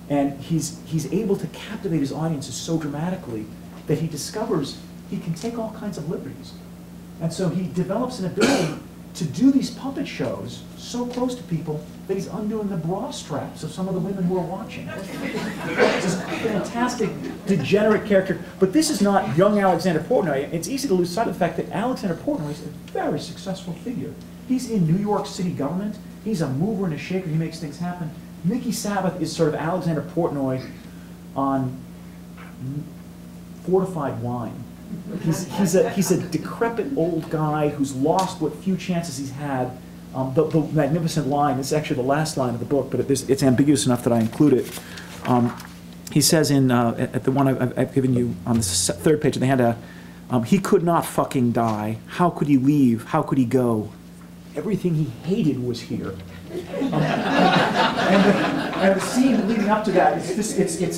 And he's able to captivate his audiences so dramatically that he discovers he can take all kinds of liberties. And so he develops an ability to do these puppet shows so close to people that he's undoing the bra straps of some of the women who are watching. It's this fantastic, degenerate character. But this is not young Alexander Portnoy. It's easy to lose sight of the fact that Alexander Portnoy is a very successful figure. He's in New York City government. He's a mover and a shaker. He makes things happen. Mickey Sabbath is sort of Alexander Portnoy on fortified wine. He's a decrepit old guy who's lost what few chances he's had. The magnificent line, it's actually the last line of the book, but it's ambiguous enough that I include it. He says at the one I've given you on the third page of the handout, he could not fucking die. How could he leave? How could he go? Everything he hated was here. And the scene leading up to that,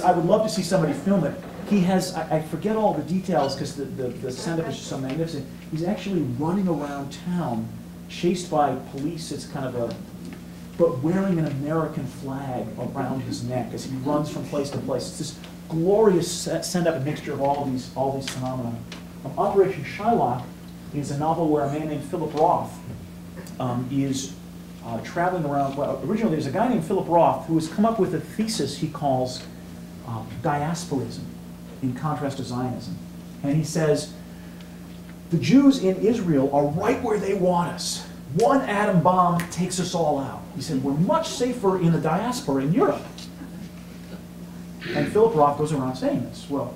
I would love to see somebody film it. He has, I forget all the details because the send-up is just so magnificent. He's actually running around town, chased by police. It's kind of but wearing an American flag around his neck as he runs from place to place. It's this glorious send-up and mixture of all these phenomena. Operation Shylock is a novel where a man named Philip Roth is traveling around. Well, originally there's a guy named Philip Roth who has come up with a thesis he calls diasporism, in contrast to Zionism. And he says, the Jews in Israel are right where they want us. One atom bomb takes us all out. He said, we're much safer in the diaspora in Europe. And Philip Roth goes around saying this. Well,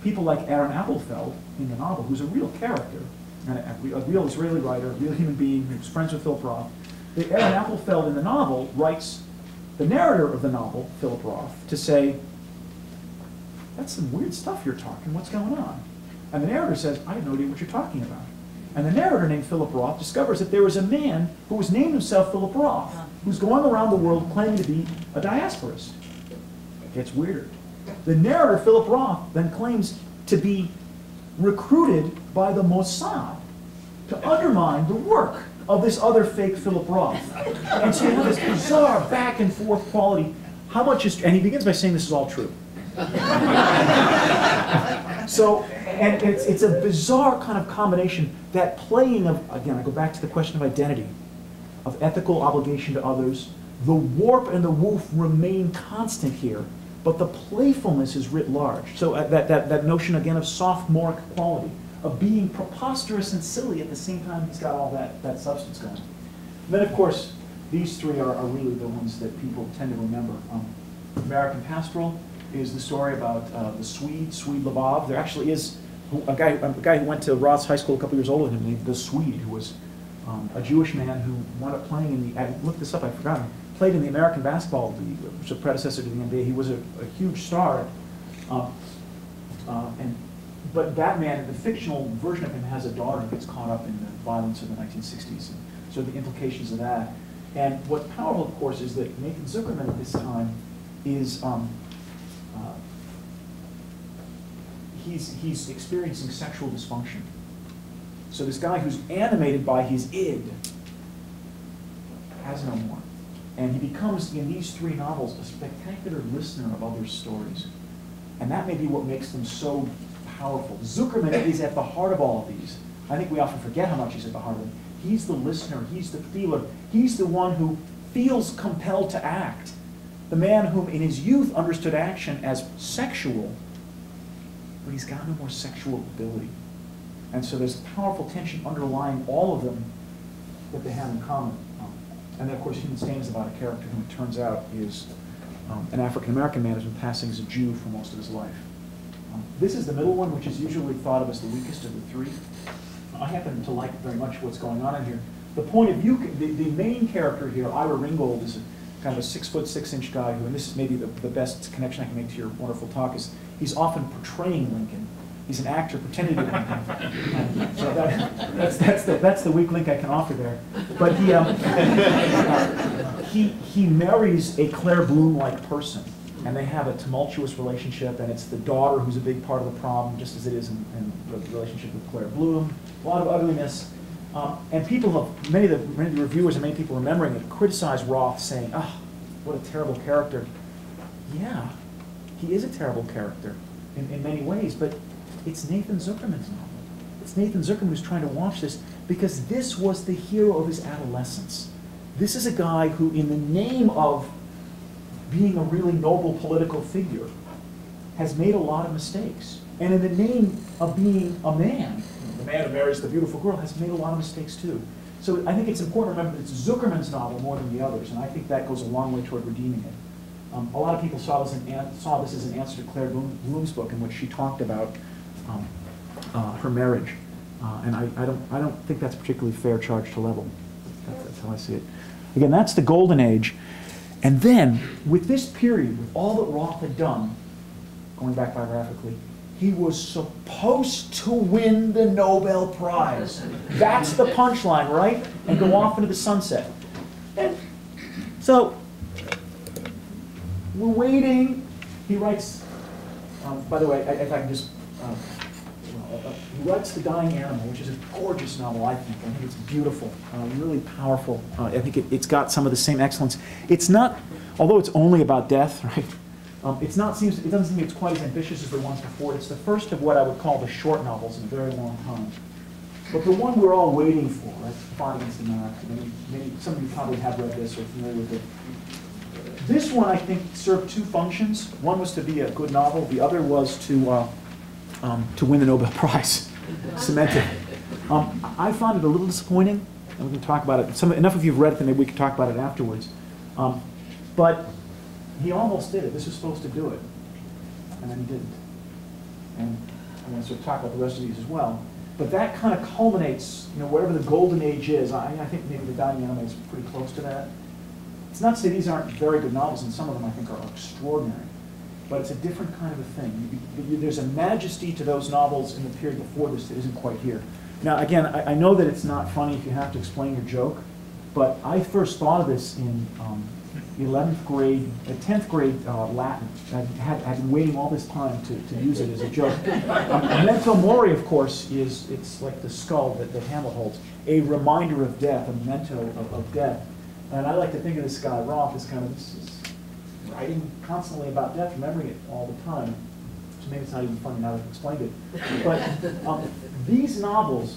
people like Aaron Appelfeld in the novel, who's a real character, and a real Israeli writer, a real human being who's friends with Philip Roth. Aaron Appelfeld in the novel writes the narrator of the novel, Philip Roth, to say, that's some weird stuff you're talking, what's going on? And the narrator says, I have no idea what you're talking about. And the narrator named Philip Roth discovers that there was a man who was named himself Philip Roth, who's going around the world claiming to be a diasporist. It gets weirder. The narrator, Philip Roth, then claims to be recruited by the Mossad to undermine the work of this other fake Philip Roth. And so you have this bizarre back and forth quality. How much is, and he begins by saying this is all true. So And it's a bizarre kind of combination, that playing of, again, I go back to the question of identity, of ethical obligation to others. The warp and the woof remain constant here, but the playfulness is writ large. So that notion, again, of sophomoric quality, of being preposterous and silly at the same time he's got all that substance going. And then, of course, these three are really the ones that people tend to remember. American Pastoral is the story about the Swede Lvov. There actually is a guy who went to Roth's high school a couple years older than him, named the Swede, who was a Jewish man who wound up playing in the, I looked this up, I forgot him, played in the American Basketball League, which was a predecessor to the NBA. He was a huge star. But that man, the fictional version of him, has a daughter who gets caught up in the violence of the 1960s, and so the implications of that. And what's powerful, of course, is that Nathan Zuckerman at this time is he's experiencing sexual dysfunction. So this guy who's animated by his id has no more. And he becomes, in these three novels, a spectacular listener of others' stories. And that may be what makes them so powerful. Zuckerman is at the heart of all of these. I think we often forget how much he's at the heart of them. He's the listener, he's the feeler, he's the one who feels compelled to act. The man whom in his youth understood action as sexual, but he's got no more sexual ability. And so there's a powerful tension underlying all of them that they have in common. And then, of course, Human Stain is about a character who, it turns out, is an African-American man who's been passing as a Jew for most of his life. This is the middle one, which is usually thought of as the weakest of the three. I happen to like very much what's going on in here. The point of view, the main character here, Ira Ringgold, is kind of a 6'6" guy who, and this is maybe the best connection I can make to your wonderful talk, is he's often portraying Lincoln. He's an actor pretending to be Lincoln. So that's the weak link I can offer there. But he marries a Claire Bloom-like person, and they have a tumultuous relationship, and it's the daughter who's a big part of the problem, just as it is in the relationship with Claire Bloom. A lot of ugliness. And people have, many of the reviewers and many people remembering it, criticize Roth, saying, "Oh, what a terrible character." Yeah, he is a terrible character in many ways, but it's Nathan Zuckerman's novel. It's Nathan Zuckerman who's trying to watch this, because this was the hero of his adolescence. This is a guy who, in the name of being a really noble political figure, has made a lot of mistakes. And in the name of being a man, the man who marries the beautiful girl, has made a lot of mistakes too. So I think it's important to remember that it's Zuckerman's novel more than the others, and I think that goes a long way toward redeeming it. A lot of people saw this as an answer to Claire Bloom's book, in which she talked about her marriage, and I don't think that's a particularly fair charge to level. That's how I see it. Again, that's the golden age, and then with this period, with all that Roth had done, going back biographically, he was supposed to win the Nobel Prize. That's the punchline, right? And go off into the sunset. And so we're waiting. He writes. By the way, if I can just. He writes The Dying Animal, which is a gorgeous novel, I think. I think it's beautiful, really powerful. I think it's got some of the same excellence. It's not, although it's only about death, right? It doesn't seem it's quite as ambitious as the ones before. It's the first of what I would call the short novels in a very long time. But the one we're all waiting for, right? Fight Against America. Some of you probably have read this or are familiar with it. This one, I think, served two functions. One was to be a good novel. The other was to win the Nobel Prize. Cemented. I found it a little disappointing, and we can talk about it. Enough of you have read it, and maybe we can talk about it afterwards. But he almost did it. This was supposed to do it, and then he didn't. And I'm going to sort of talk about the rest of these as well. But that kind of culminates, whatever the golden age is. I think maybe The Dying Animal is pretty close to that. It's not to say these aren't very good novels, and some of them I think are extraordinary. But it's a different kind of a thing. There's a majesty to those novels in the period before this that isn't quite here. Now, again, I know that it's not funny if you have to explain your joke, but I first thought of this in 11th grade, 10th grade Latin. I've been waiting all this time to use it as a joke. Memento mori, of course, it's like the skull that Hamlet holds, a reminder of death, a memento of death. And I like to think of this guy, Roth, as kind of this writing constantly about death, remembering it all the time. so maybe it's not even funny now that I've explained it. But these novels,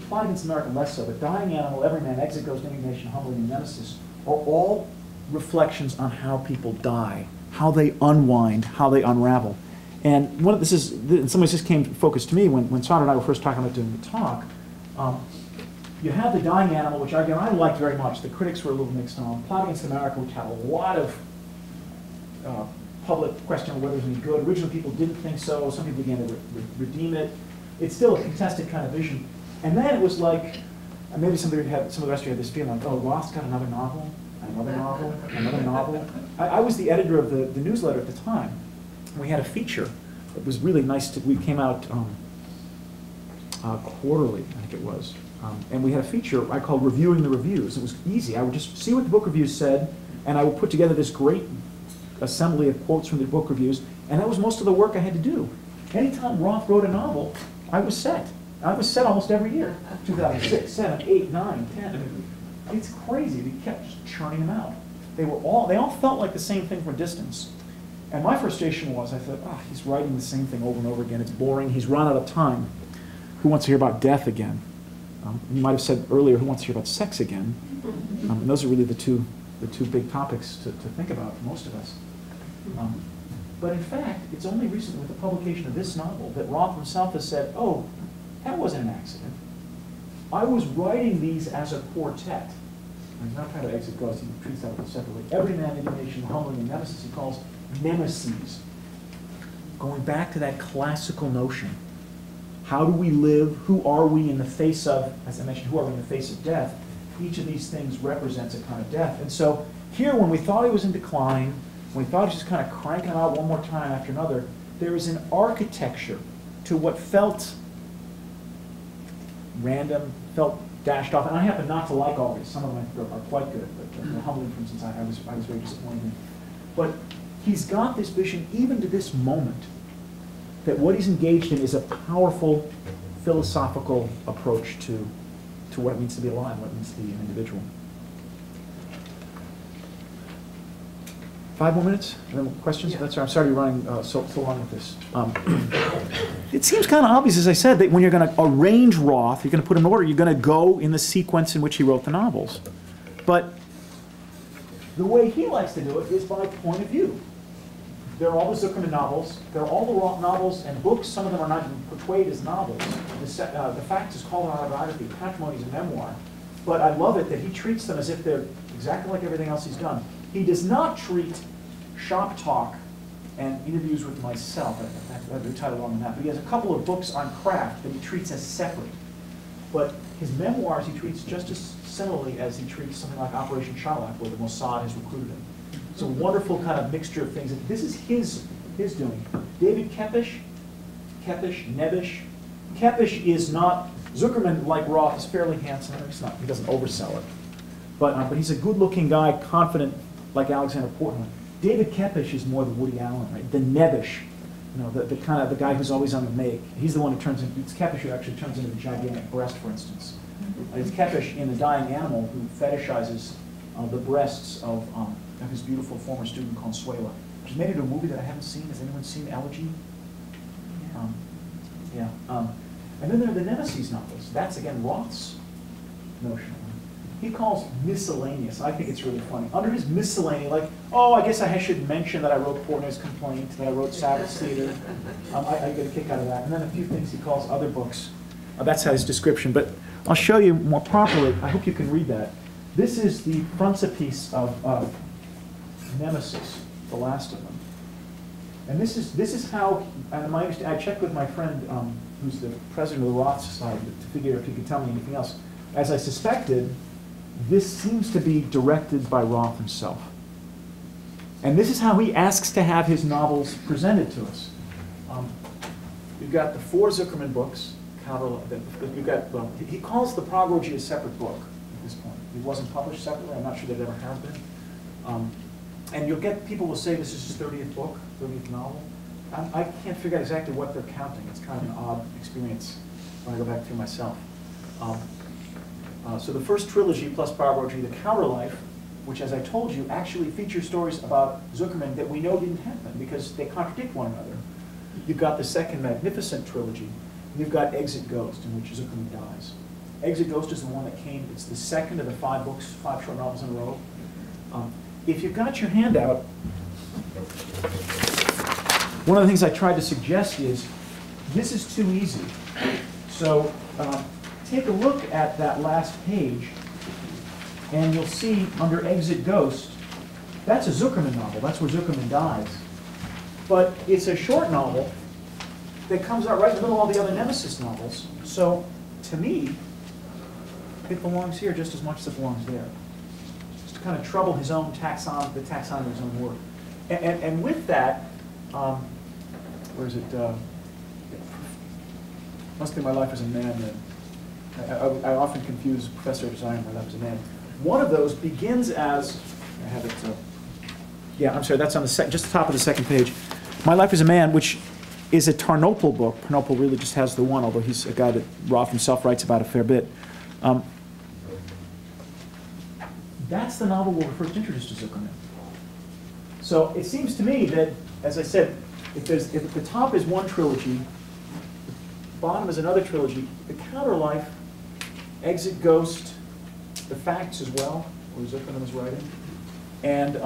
Plot Against America less so, but Dying Animal, Every Man, Exit Goes, Indignation, Humbling, and Nemesis are all reflections on how people die, how they unwind, how they unravel. And one of this is, in some ways this came focused to me when Sandra and I were first talking about doing the talk. You have The Dying Animal, which again I liked very much. The critics were a little mixed on. Plot Against America, which had a lot of public question of whether it was any good. Originally people didn't think so. Some people began to redeem it. It's still a contested kind of vision. And then it was like, and maybe some of the rest of you had this feeling like, oh, Roth's got another novel, another novel, another novel. I was the editor of the newsletter at the time. We had a feature. It was really nice. We came out quarterly, I think it was. And we had a feature I called Reviewing the Reviews. It was easy. I would just see what the book reviews said, and I would put together this great assembly of quotes from the book reviews, and that was most of the work I had to do. Anytime Roth wrote a novel, I was set. I was set almost every year. 2006, 7, 8, 9, 10. It's crazy. He kept just churning them out. They all felt like the same thing from a distance. And my frustration was, I thought, oh, he's writing the same thing over and over again. It's boring. He's run out of time. Who wants to hear about death again? You might have said earlier, who wants to hear about sex again? And those are really the two big topics to think about for most of us. But in fact, it's only recently with the publication of this novel that Roth himself has said, oh, that wasn't an accident. I was writing these as a quartet. He's not trying to exit Kraus, he treats that separately. Every Man, Indignation, Humbling, and Nemesis he calls Nemesis. Going back to that classical notion. How do we live? Who are we in the face of, as I mentioned, who are we in the face of death? Each of these things represents a kind of death. And so here, when we thought he was in decline, when we thought he was just kind of cranking them out one more time after another, there is an architecture to what felt random, felt dashed off. And I happen not to like all these. Some of them are quite good. But the Humbling, for instance, I was very disappointed in. But he's got this vision, even to this moment, that what he's engaged in is a powerful philosophical approach to what it means to be alive, what it means to be an individual. 5 more minutes? And then questions? Yeah. That's right. I'm sorry you're running so long with this. It seems kind of obvious, as I said, that when you're going to arrange Roth, you're going to put him in order, you're going to go in the sequence in which he wrote the novels. But the way he likes to do it is by point of view. There are all the Zuckerman novels. There are all the Roth novels and books. Some of them are not even portrayed as novels. The Fact is called an autobiography. Patrimony is a memoir. But I love it that he treats them as if they're exactly like everything else he's done. He does not treat shop talk and interviews with myself. I've retitled on that. But he has a couple of books on craft that he treats as separate. But his memoirs he treats just as similarly as he treats something like Operation Shylock, where the Mossad has recruited him. It's a wonderful kind of mixture of things. This is his doing. David Kepish, Nebish. Kepish is not, Zuckerman, like Roth, is fairly handsome. He doesn't oversell it. But he's a good-looking guy, confident, like Alexander Portman. David Kepish is more the Woody Allen, right? The Nebish, the kind of the guy who's always on the make. He's the one who turns into, it's Kepish who actually turns into a gigantic breast, for instance. It's Kepish in The Dying Animal who fetishizes the breasts of his beautiful former student Consuela, which is made into a movie that I haven't seen. Has anyone seen Elegy? Yeah. And then there are the Nemesis novels. That's, again, Roth's notion. He calls miscellaneous. I think it's really funny. Under his miscellany, like, oh, I guess I should mention that I wrote Portnoy's Complaint, that I wrote Sabbath's Theater. I get a kick out of that. And then a few things he calls other books. That's his description. But I'll show you more properly. I hope you can read that. This is the frontispiece of Nemesis, the last of them. And this is how, and I checked with my friend who's the president of the Roth Society to figure if he could tell me anything else. As I suspected, this seems to be directed by Roth himself. And this is how he asks to have his novels presented to us. You've got the 4 Zuckerman books. You've got, he calls the Prology a separate book at this point. It wasn't published separately. I'm not sure that it ever has been. And you'll get, people will say this is his 30th book, 30th novel. I can't figure out exactly what they're counting. It's kind of an odd experience when I go back through myself. So the first trilogy plus Prology, The Counterlife, which, as I told you, actually features stories about Zuckerman that we know didn't happen because they contradict one another. You've got the second magnificent trilogy. And you've got Exit Ghost, in which Zuckerman dies. Exit Ghost is the one that came, it's the second of the 5 books, 5 short novels in a row. If you've got your handout, one of the things I tried to suggest is, this is too easy. So take a look at that last page, and you'll see under Exit Ghost, that's a Zuckerman novel. That's where Zuckerman dies. But it's a short novel that comes out right in the middle of all the other Nemesis novels. So to me, it belongs here just as much as it belongs there. Just to kind of trouble his own the taxonomy of his own work. And with that, where is it? Must be My Life as a Man. I often confuse Professor of Design and My Life as a Man. One of those begins as, I have it, yeah, I'm sorry, that's on the just the top of the second page. My Life as a Man, which is a Tarnopol book. Tarnopol really just has the one, although he's a guy that Roth himself writes about a fair bit. That's the novel where we're first introduced to Zuckerman. So it seems to me that, as I said, if the top is one trilogy, the bottom is another trilogy, the Counterlife, Exit Ghost, The Facts as well, where Zuckerman was writing, and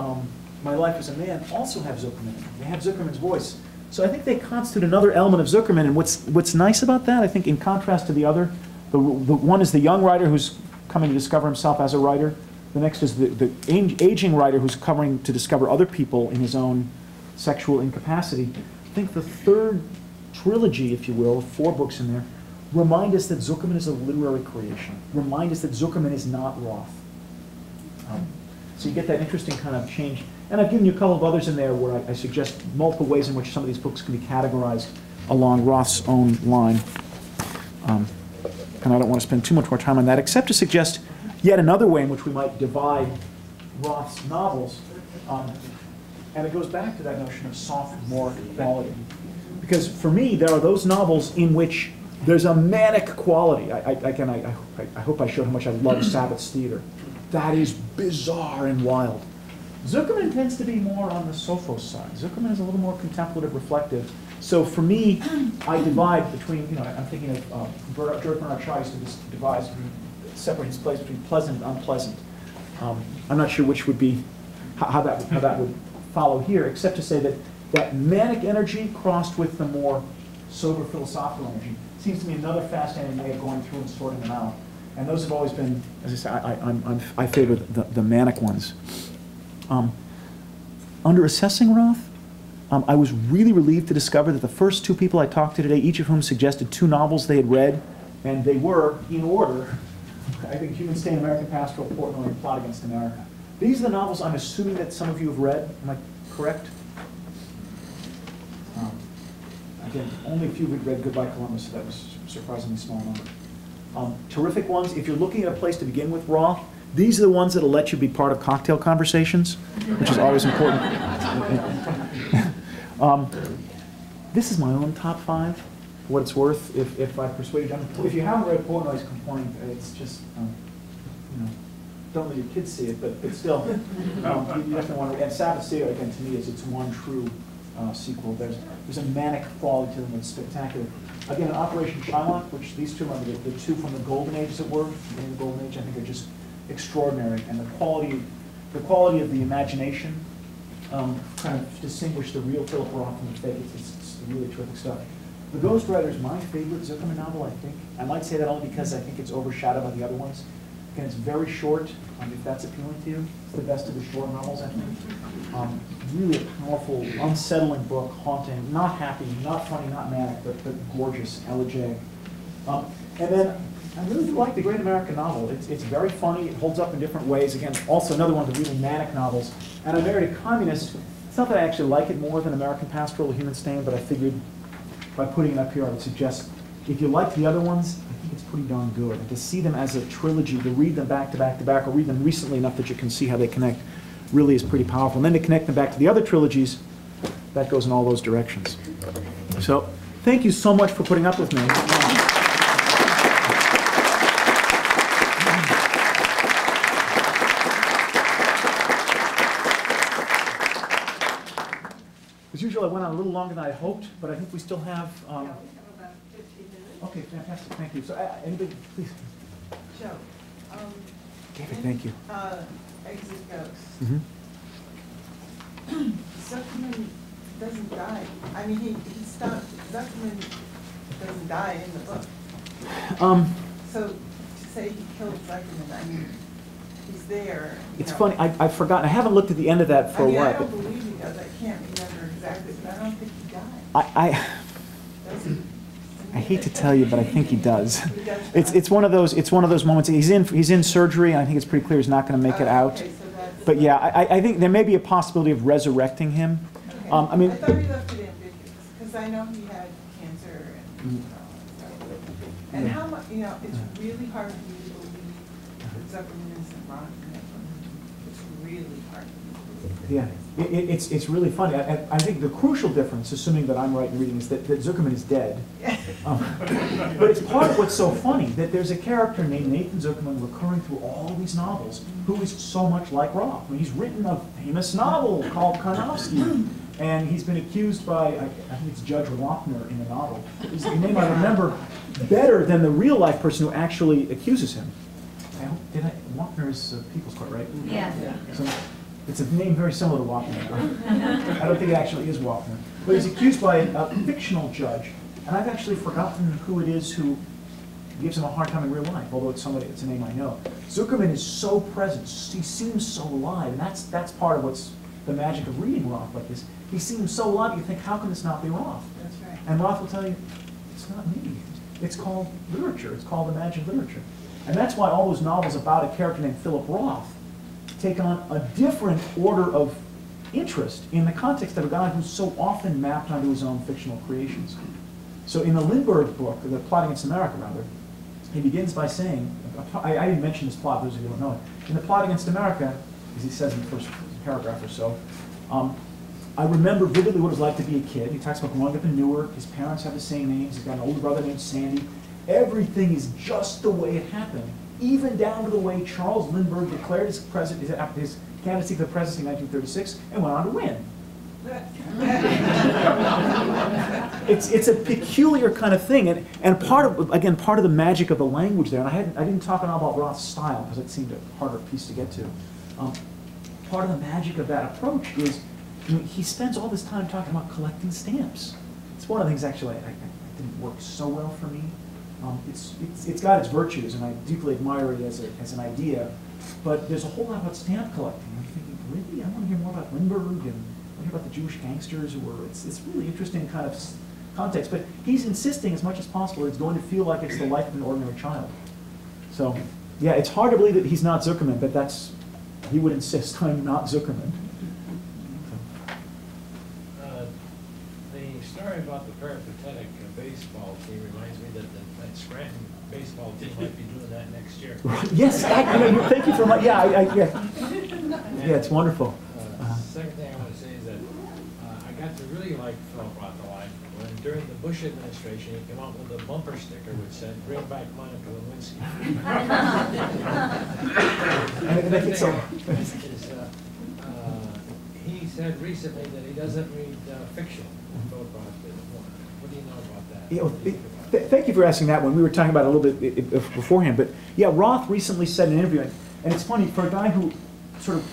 My Life as a Man also have Zuckerman in them. They have Zuckerman's voice. So I think they constitute another element of Zuckerman, and what's nice about that, I think, in contrast to the other, the one is the young writer who's coming to discover himself as a writer. The next is the aging writer who's coming to discover other people in his own sexual incapacity. I think the third trilogy, if you will, 4 books in there, remind us that Zuckerman is a literary creation. Remind us that Zuckerman is not Roth. So you get that interesting kind of change. And I've given you a couple of others in there where I suggest multiple ways in which some of these books can be categorized along Roth's own line. And I don't want to spend too much more time on that, except to suggest yet another way in which we might divide Roth's novels. And it goes back to that notion of sophomore quality. Because for me, there are those novels in which there's a manic quality. I hope I showed how much I love Sabbath's theater. That is bizarre and wild. Zuckerman tends to be more on the sophos side. Zuckerman is a little more contemplative, reflective. So for me, I divide between, I'm thinking of George Bernard Shaw used to separate his place between pleasant and unpleasant. I'm not sure which would be, how that would follow here, except to say that manic energy crossed with the more sober philosophical energy seems to me another fascinating way of going through and sorting them out. And those have always been, as I say, I favor the manic ones. Under assessing Roth, I was really relieved to discover that the first 2 people I talked to today, each of whom suggested 2 novels they had read, and they were, in order, I think Human Stain, American Pastoral, Portnoy, and Plot Against America. These are the novels I'm assuming that some of you have read. Am I correct? Again, only a few had read Goodbye Columbus, so that was a surprisingly small number. Terrific ones. If you're looking at a place to begin with Roth, these are the ones that will let you be part of cocktail conversations, which is always important. This is my own top 5, for what it's worth, if I persuaded you. If you haven't read Portnoy's Complaint, it's just, don't let your kids see it, but still, you definitely want to. And Sabbath Theater, again, to me, is its one true sequel. There's a manic quality to them that's spectacular. Again, Operation Shylock, which these 2 are the 2 from the Golden Age, as it were, the Golden Age, I think are just extraordinary, and the quality of the imagination kind of distinguish the real Philip Roth from the fake. It's really terrific stuff. The Ghost Rider is my favorite Zuckerman novel, I think. I might say that only because I think it's overshadowed by the other ones. Again, it's very short, if that's appealing to you. It's the best of the short novels, I think. Really a powerful, unsettling book, haunting, not happy, not funny, not manic, but gorgeous, elegiac. And then I really do like The Great American Novel. It's very funny. It holds up in different ways. Again, also another one of the really manic novels. And I married a communist. It's not that I actually like it more than American Pastoral or Human Stain, but I figured by putting it up here, I would suggest if you like the other ones, I think it's pretty darn good. And to see them as a trilogy, to read them back to back to back, or read them recently enough that you can see how they connect, really is pretty powerful. And then to connect them back to the other trilogies, that goes in all those directions. So thank you so much for putting up with me. As usual, I went on a little longer than I hoped, but I think we still have. Yeah, we have about 15 minutes. Okay, fantastic. Thank you. So, anybody, please. Joe, David, thank you. Exit Ghost. Mm-hmm. Zuckerman doesn't die. I mean, he stopped. Zuckerman doesn't die in the book. So to say he killed Zuckerman, I mean, he's there. It's funny. I've forgotten. I haven't looked at the end of that for a while. I don't believe he does. I can't remember exactly, but I don't think he died. Does he? I hate to tell you, but I think he does. He does It's one of those moments. He's in surgery, and I think it's pretty clear he's not going to make it out. Okay, so that's, But yeah, I think there may be a possibility of resurrecting him. okay. I mean, I thought he left it ambiguous because I know he had cancer and and how much, it's really hard for me to believe that Zuckerman isn't wrong. It's really hard for me to believe. yeah, it's really funny. I think the crucial difference, assuming that I'm right in reading, is that Zuckerman is dead. But it's part of what's so funny, that there's a character named Nathan Zuckerman recurring through all these novels who is so much like Roth. I mean, he's written a famous novel called Karnofsky, and he's been accused by, I think it's Judge Wapner in the novel. It's the name I remember better than the real-life person who actually accuses him. Wapner is People's Court, right? Yeah. So it's a name very similar to Wapner. I don't think it actually is Wapner. But he's accused by a fictional judge, and I've actually forgotten who it is who gives him a hard time in real life, although it's a name I know. Zuckerman is so present, he seems so alive, and that's part of what's the magic of reading Roth like this. He seems so alive, you think, how can this not be Roth? That's right. And Roth will tell you, it's not me. It's called literature. It's called the magic of literature. And that's why all those novels about a character named Philip Roth take on a different order of interest in the context of a guy who's so often mapped onto his own fictional creations. So in the Lindbergh book, the Plot Against America, rather, he begins by saying, I didn't mention this plot, those of you who don't know it. In the Plot Against America, as he says in the first paragraph or so, I remember vividly what it was like to be a kid. He talks about growing up in Newark. His parents have the same names. He's got an older brother named Sandy. Everything is just the way it happened, even down to the way Charles Lindbergh declared his candidacy for the presidency in 1936 and went on to win. It's a peculiar kind of thing, and part of the magic of the language there. And I didn't talk at all about Roth's style because it seemed a harder piece to get to. Part of the magic of that approach is, he spends all this time talking about collecting stamps. It's one of the things actually I didn't work so well for me. It's got its virtues, and I deeply admire it as an idea. But there's a whole lot about stamp collecting. I'm thinking, really, I want to hear more about Lindbergh and hear about the Jewish gangsters who were. It's really interesting kind of context. But he's insisting as much as possible it's going to feel like it's the life of an ordinary child. So, yeah, it's hard to believe that he's not Zuckerman, but he would insist I'm not Zuckerman. The story about the peripatetic baseball team reminds me that that Scranton baseball team might be doing that next year. Yes, thank you for my, yeah, it's wonderful. Second thing I want to say is that I got to really like Philip Roth a lot when during the Bush administration he came out with a bumper sticker which said, "Bring back Monica Lewinsky." And I think so. He said recently that he doesn't read fiction. Philip Roth did. What do you know about that? Thank you for asking that one. We were talking about it a little bit beforehand, but yeah, Roth recently said in an interview, and it's funny, for a guy who sort of,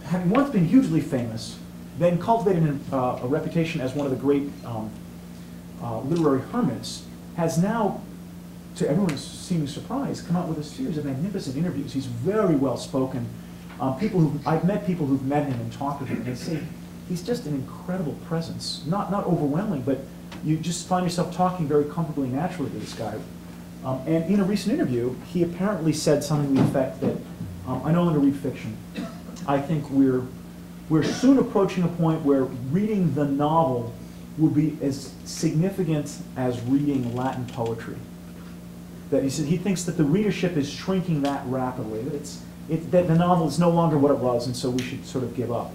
having once been hugely famous, then cultivated a reputation as one of the great literary hermits, has now, to everyone's seeming surprise, come out with a series of magnificent interviews. He's very well spoken. I've met people who've met him and talked with him, and they say he's just an incredible presence. Not overwhelming, but you just find yourself talking very comfortably and naturally to this guy. And in a recent interview, he apparently said something to the effect that, I no longer read fiction. I think we're soon approaching a point where reading the novel will be as significant as reading Latin poetry. That he said he thinks that the readership is shrinking that rapidly. That the novel is no longer what it was, and so we should sort of give up.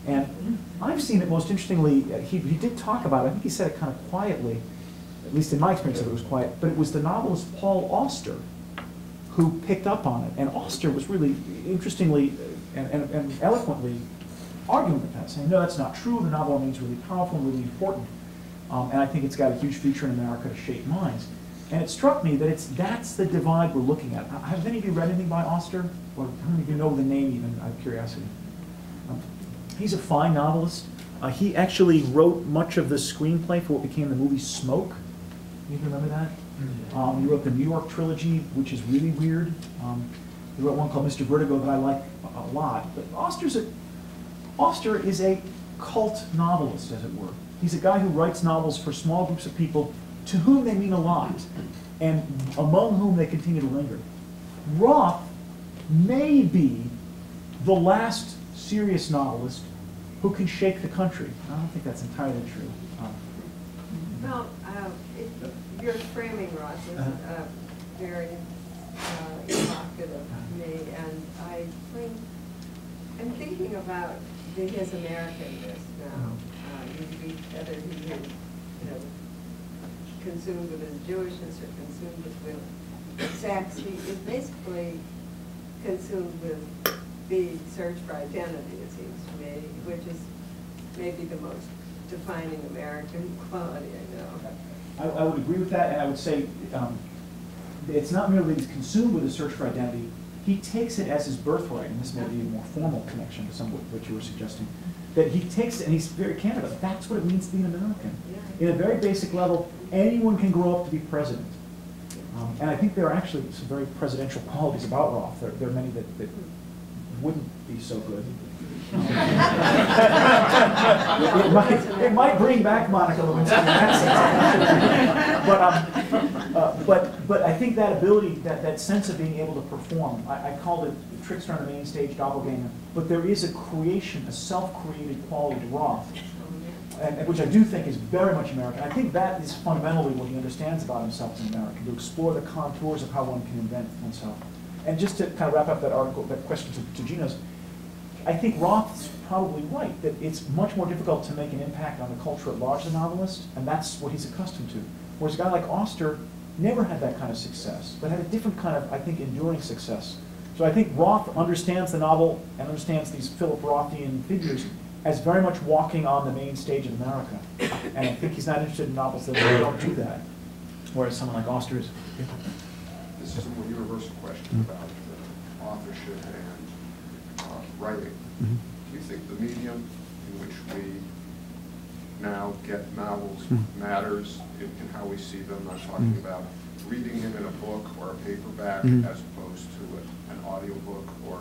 And I've seen it most interestingly, he did talk about it, I think he said it kind of quietly, at least in my experience it was quiet, but it was the novelist Paul Auster who picked up on it. And Auster was really interestingly and eloquently arguing with that, saying, no, that's not true. The novel remains really powerful and really important. And I think it's got a huge future in America to shape minds. And it struck me that that's the divide we're looking at. Have any of you read anything by Auster? Or how many of you know the name even, out of curiosity? He's a fine novelist. He actually wrote much of the screenplay for what became the movie Smoke. You remember that? He wrote the New York trilogy, which is really weird. He wrote one called Mr. Vertigo that I like a lot. But Auster is a cult novelist, as it were. He's a guy who writes novels for small groups of people to whom they mean a lot, and among whom they continue to linger. Roth may be the last serious novelist who can shake the country. I don't think that's entirely true. Well, your framing, Ross, is very evocative to me, and I'm thinking about his Americanness now. Whether he is, consumed with his Jewishness or consumed with sex, he is basically consumed with the search for identity, it seems to me, which is maybe the most defining American quality I know. I would agree with that, and I would say it's not merely that he's consumed with a search for identity. He takes it as his birthright, and this may be a more formal connection to some of what you were suggesting, that he takes it, and he's very candid about it. That's what it means to be an American. In a very basic level, anyone can grow up to be president. And I think there are actually some very presidential qualities about Roth. There are many that wouldn't be so good. It might bring back Monica Lewinsky in that sense. But I think that ability, that sense of being able to perform, I called it the trickster on the main stage, doppelganger, but there is a creation, a self-created quality to Roth, and which I do think is very much American. I think that is fundamentally what he understands about himself as an American, to explore the contours of how one can invent oneself. And just to kind of wrap up that article, that question to Gino's, I think Roth's probably right, that it's much more difficult to make an impact on the culture at large as a novelist, and that's what he's accustomed to. Whereas a guy like Auster never had that kind of success, but had a different kind of, I think, enduring success. So I think Roth understands the novel and understands these Philip Rothian figures as very much walking on the main stage of America. And I think he's not interested in novels that don't do that, whereas someone like Auster is. This is a more universal question about authorship and writing. Mm-hmm. Do you think the medium in which we now get novels matters in how we see them? I'm talking about reading them in a book or a paperback as opposed to an audiobook or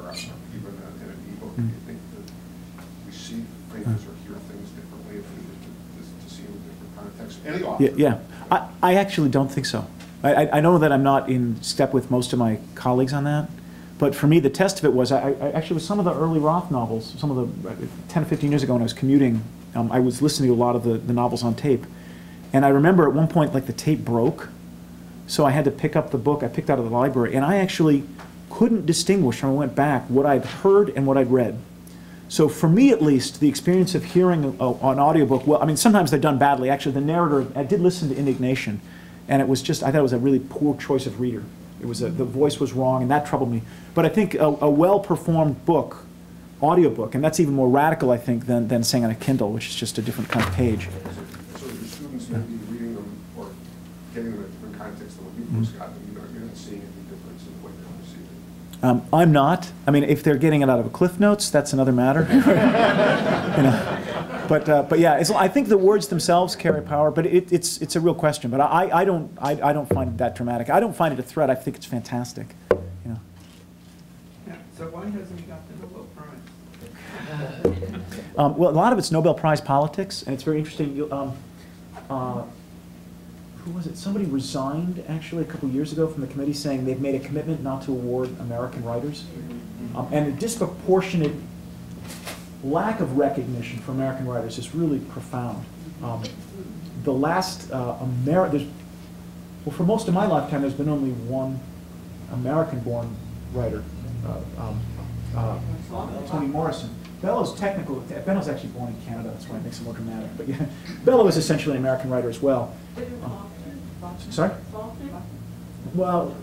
even in an ebook. Do you think that we see things or hear things differently if we to see them in different contexts? Any author? Yeah. I actually don't think so. I know that I'm not in step with most of my colleagues on that. But for me, the test of it was, I actually, with some of the early Roth novels, some of the 10 or 15 years ago when I was commuting, I was listening to a lot of the novels on tape. And I remember at one point, like, the tape broke. So I had to pick up the book I picked out of the library. And I actually couldn't distinguish, when I went back, what I'd heard and what I'd read. So for me, at least, the experience of hearing an audiobook, well, I mean, sometimes they're done badly. Actually, the narrator, I did listen to Indignation. And it was just, I thought it was a really poor choice of reader. It was the voice was wrong, and that troubled me. But I think a well-performed book, audiobook, and that's even more radical, I think, than saying on a Kindle, which is just a different kind of page. So your students may be reading them or getting them in a different context than what you first got them. You're not seeing any difference in the way they're receiving it. I'm not. I mean, if they're getting it out of a Cliff Notes, that's another matter. But yeah, I think the words themselves carry power. But it's a real question. But I don't find it that dramatic. I don't find it a threat. I think it's fantastic. You know. Yeah. So why hasn't he got the Nobel Prize? Well, a lot of it's Nobel Prize politics, and it's very interesting. Who was it? Somebody resigned actually a couple years ago from the committee, saying they've made a commitment not to award American writers, and a disproportionate lack of recognition for American writers is really profound. The last for most of my lifetime, there's been only one American-born writer, Toni Morrison. Bellows Bellows actually born in Canada, that's why it makes it more dramatic. But yeah, Bellow is essentially an American writer as well. Sorry? Well,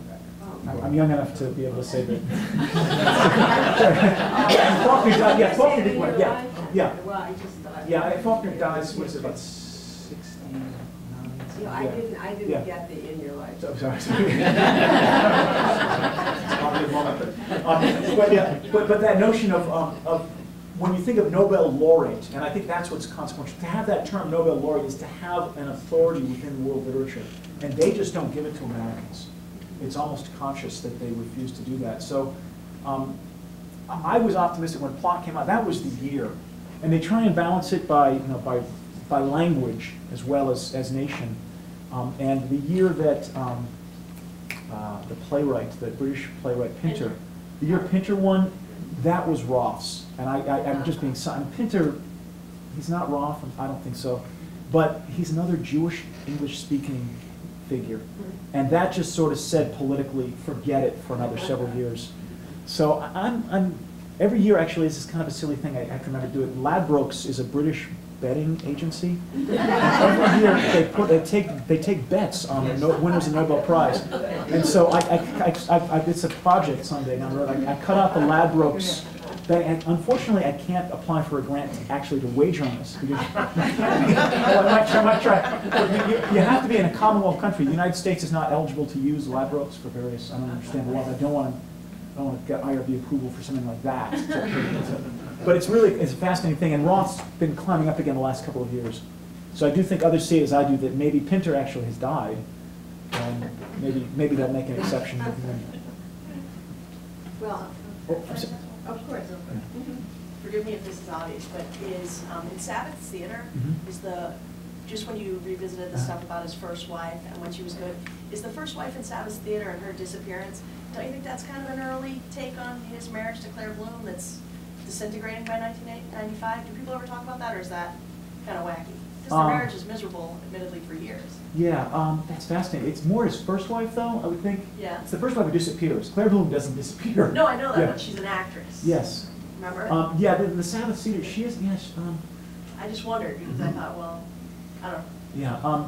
I'm young enough to be able to say that. Faulkner did well, yeah. Yeah. Well, I just thought. Yeah, Faulkner dies, what is it, about 69? Yeah, I didn't Yeah. get the in your life. So, sorry. But that notion of when you think of Nobel laureate, and I think that's what's consequential, to have that term Nobel laureate is to have an authority within world literature, and they just don't give it to Americans. It's almost conscious that they refuse to do that. So I was optimistic when Plot came out. That was the year, and they try and balance it by by language as well as nation. And the year that the playwright, the British playwright Pinter, the year Pinter won, that was Roth's. And I'm just being silent. Pinter, he's not Roth, I don't think so, but he's another Jewish English-speaking figure. And that just sort of said politically, forget it for another several years. So every year actually, this is kind of a silly thing, I have to remember to do it. Ladbrokes is a British betting agency. Every year they take bets on the winners of the Nobel Prize, and so it's a project someday down the road. I cut out the Ladbrokes. And unfortunately, I can't apply for a grant to wager on this. Because I might try. You have to be in a Commonwealth country. The United States is not eligible to use Ladbrokes for various. I don't understand the laws. I don't want to get IRB approval for something like that. But it's a fascinating thing, and Roth's been climbing up again the last couple of years. So I do think others see it as I do, that maybe Pinter actually has died, and maybe they'll make an exception. Well, of course. Forgive me if this is obvious, but is in Sabbath's theater, is just when you revisited the stuff about his first wife and when she was good, is the first wife in Sabbath's theater and her disappearance, don't you think that's kind of an early take on his marriage to Claire Bloom that's disintegrating by 1995? Do people ever talk about that, or is that kind of wacky? Because the marriage is miserable, admittedly, for years. Yeah, that's fascinating. It's more his first wife, though, I would think. Yeah. It's the first wife who disappears. Claire Bloom doesn't disappear. No, I know that, Yeah. but she's an actress. Yes. Remember? Yeah, the Sabbath theater, she is, yes. I just wondered, because I thought, well, I don't know. Yeah,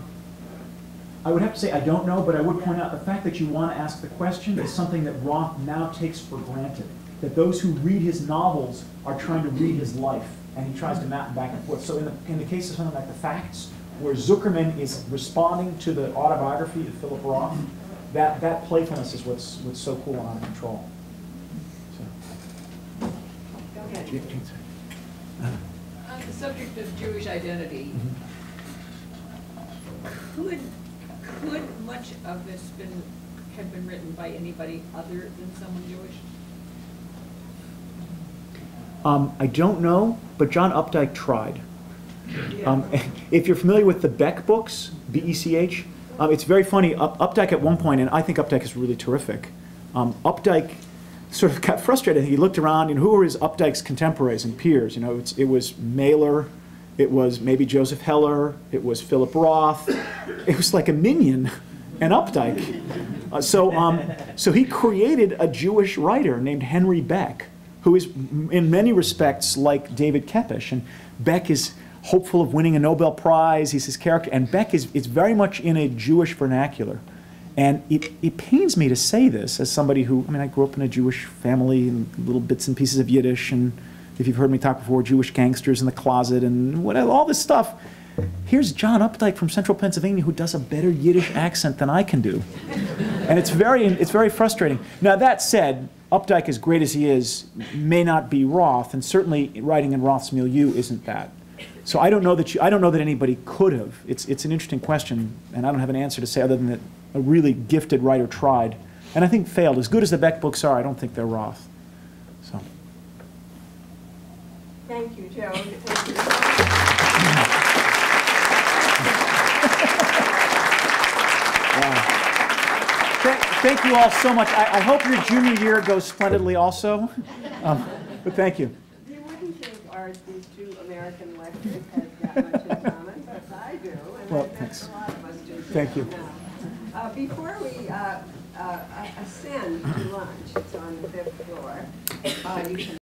I would have to say I don't know, but I would point out the fact that you want to ask the question is something that Roth now takes for granted. That those who read his novels are trying to read his life, and he tries to map them back and forth. So in the case of something like The Facts, where Zuckerman is responding to the autobiography of Philip Roth, that playfulness is what's so cool and out of control. So. Go ahead. On the subject of Jewish identity, could much of this have been written by anybody other than someone Jewish? I don't know, but John Updike tried. If you're familiar with the Beck books, B-E-C-H, it's very funny. Updike at one point, and I think Updike is really terrific, Updike sort of got frustrated. He looked around, and who were his Updike's contemporaries and peers? You know, it was Mailer, it was maybe Joseph Heller, it was Philip Roth. It was like a minion and Updike. So he created a Jewish writer named Henry Beck, who is in many respects like David Kepish. And Beck is hopeful of winning a Nobel Prize. He's his character. And Beck is very much in a Jewish vernacular. And it pains me to say this as somebody who, I grew up in a Jewish family and little bits and pieces of Yiddish, and if you've heard me talk before, Jewish gangsters in the closet and whatever, all this stuff. Here's John Updike from Central Pennsylvania who does a better Yiddish accent than I can do. And it's very frustrating. Now that said, Updike, as great as he is, may not be Roth, and certainly writing in Roth's milieu isn't that. So I don't know that anybody could have. It's an interesting question, and I don't have an answer to say other than that a really gifted writer tried, and I think failed. As good as the Beck books are, I don't think they're Roth. So. Thank you, Joe. Thank you all so much. I hope your junior year goes splendidly also. But thank you. You wouldn't think these two American lectures have that much in common, but I do, and Well, I bet thanks. a lot of us do. Thank you. Before we ascend to lunch, it's on the 5th floor, you can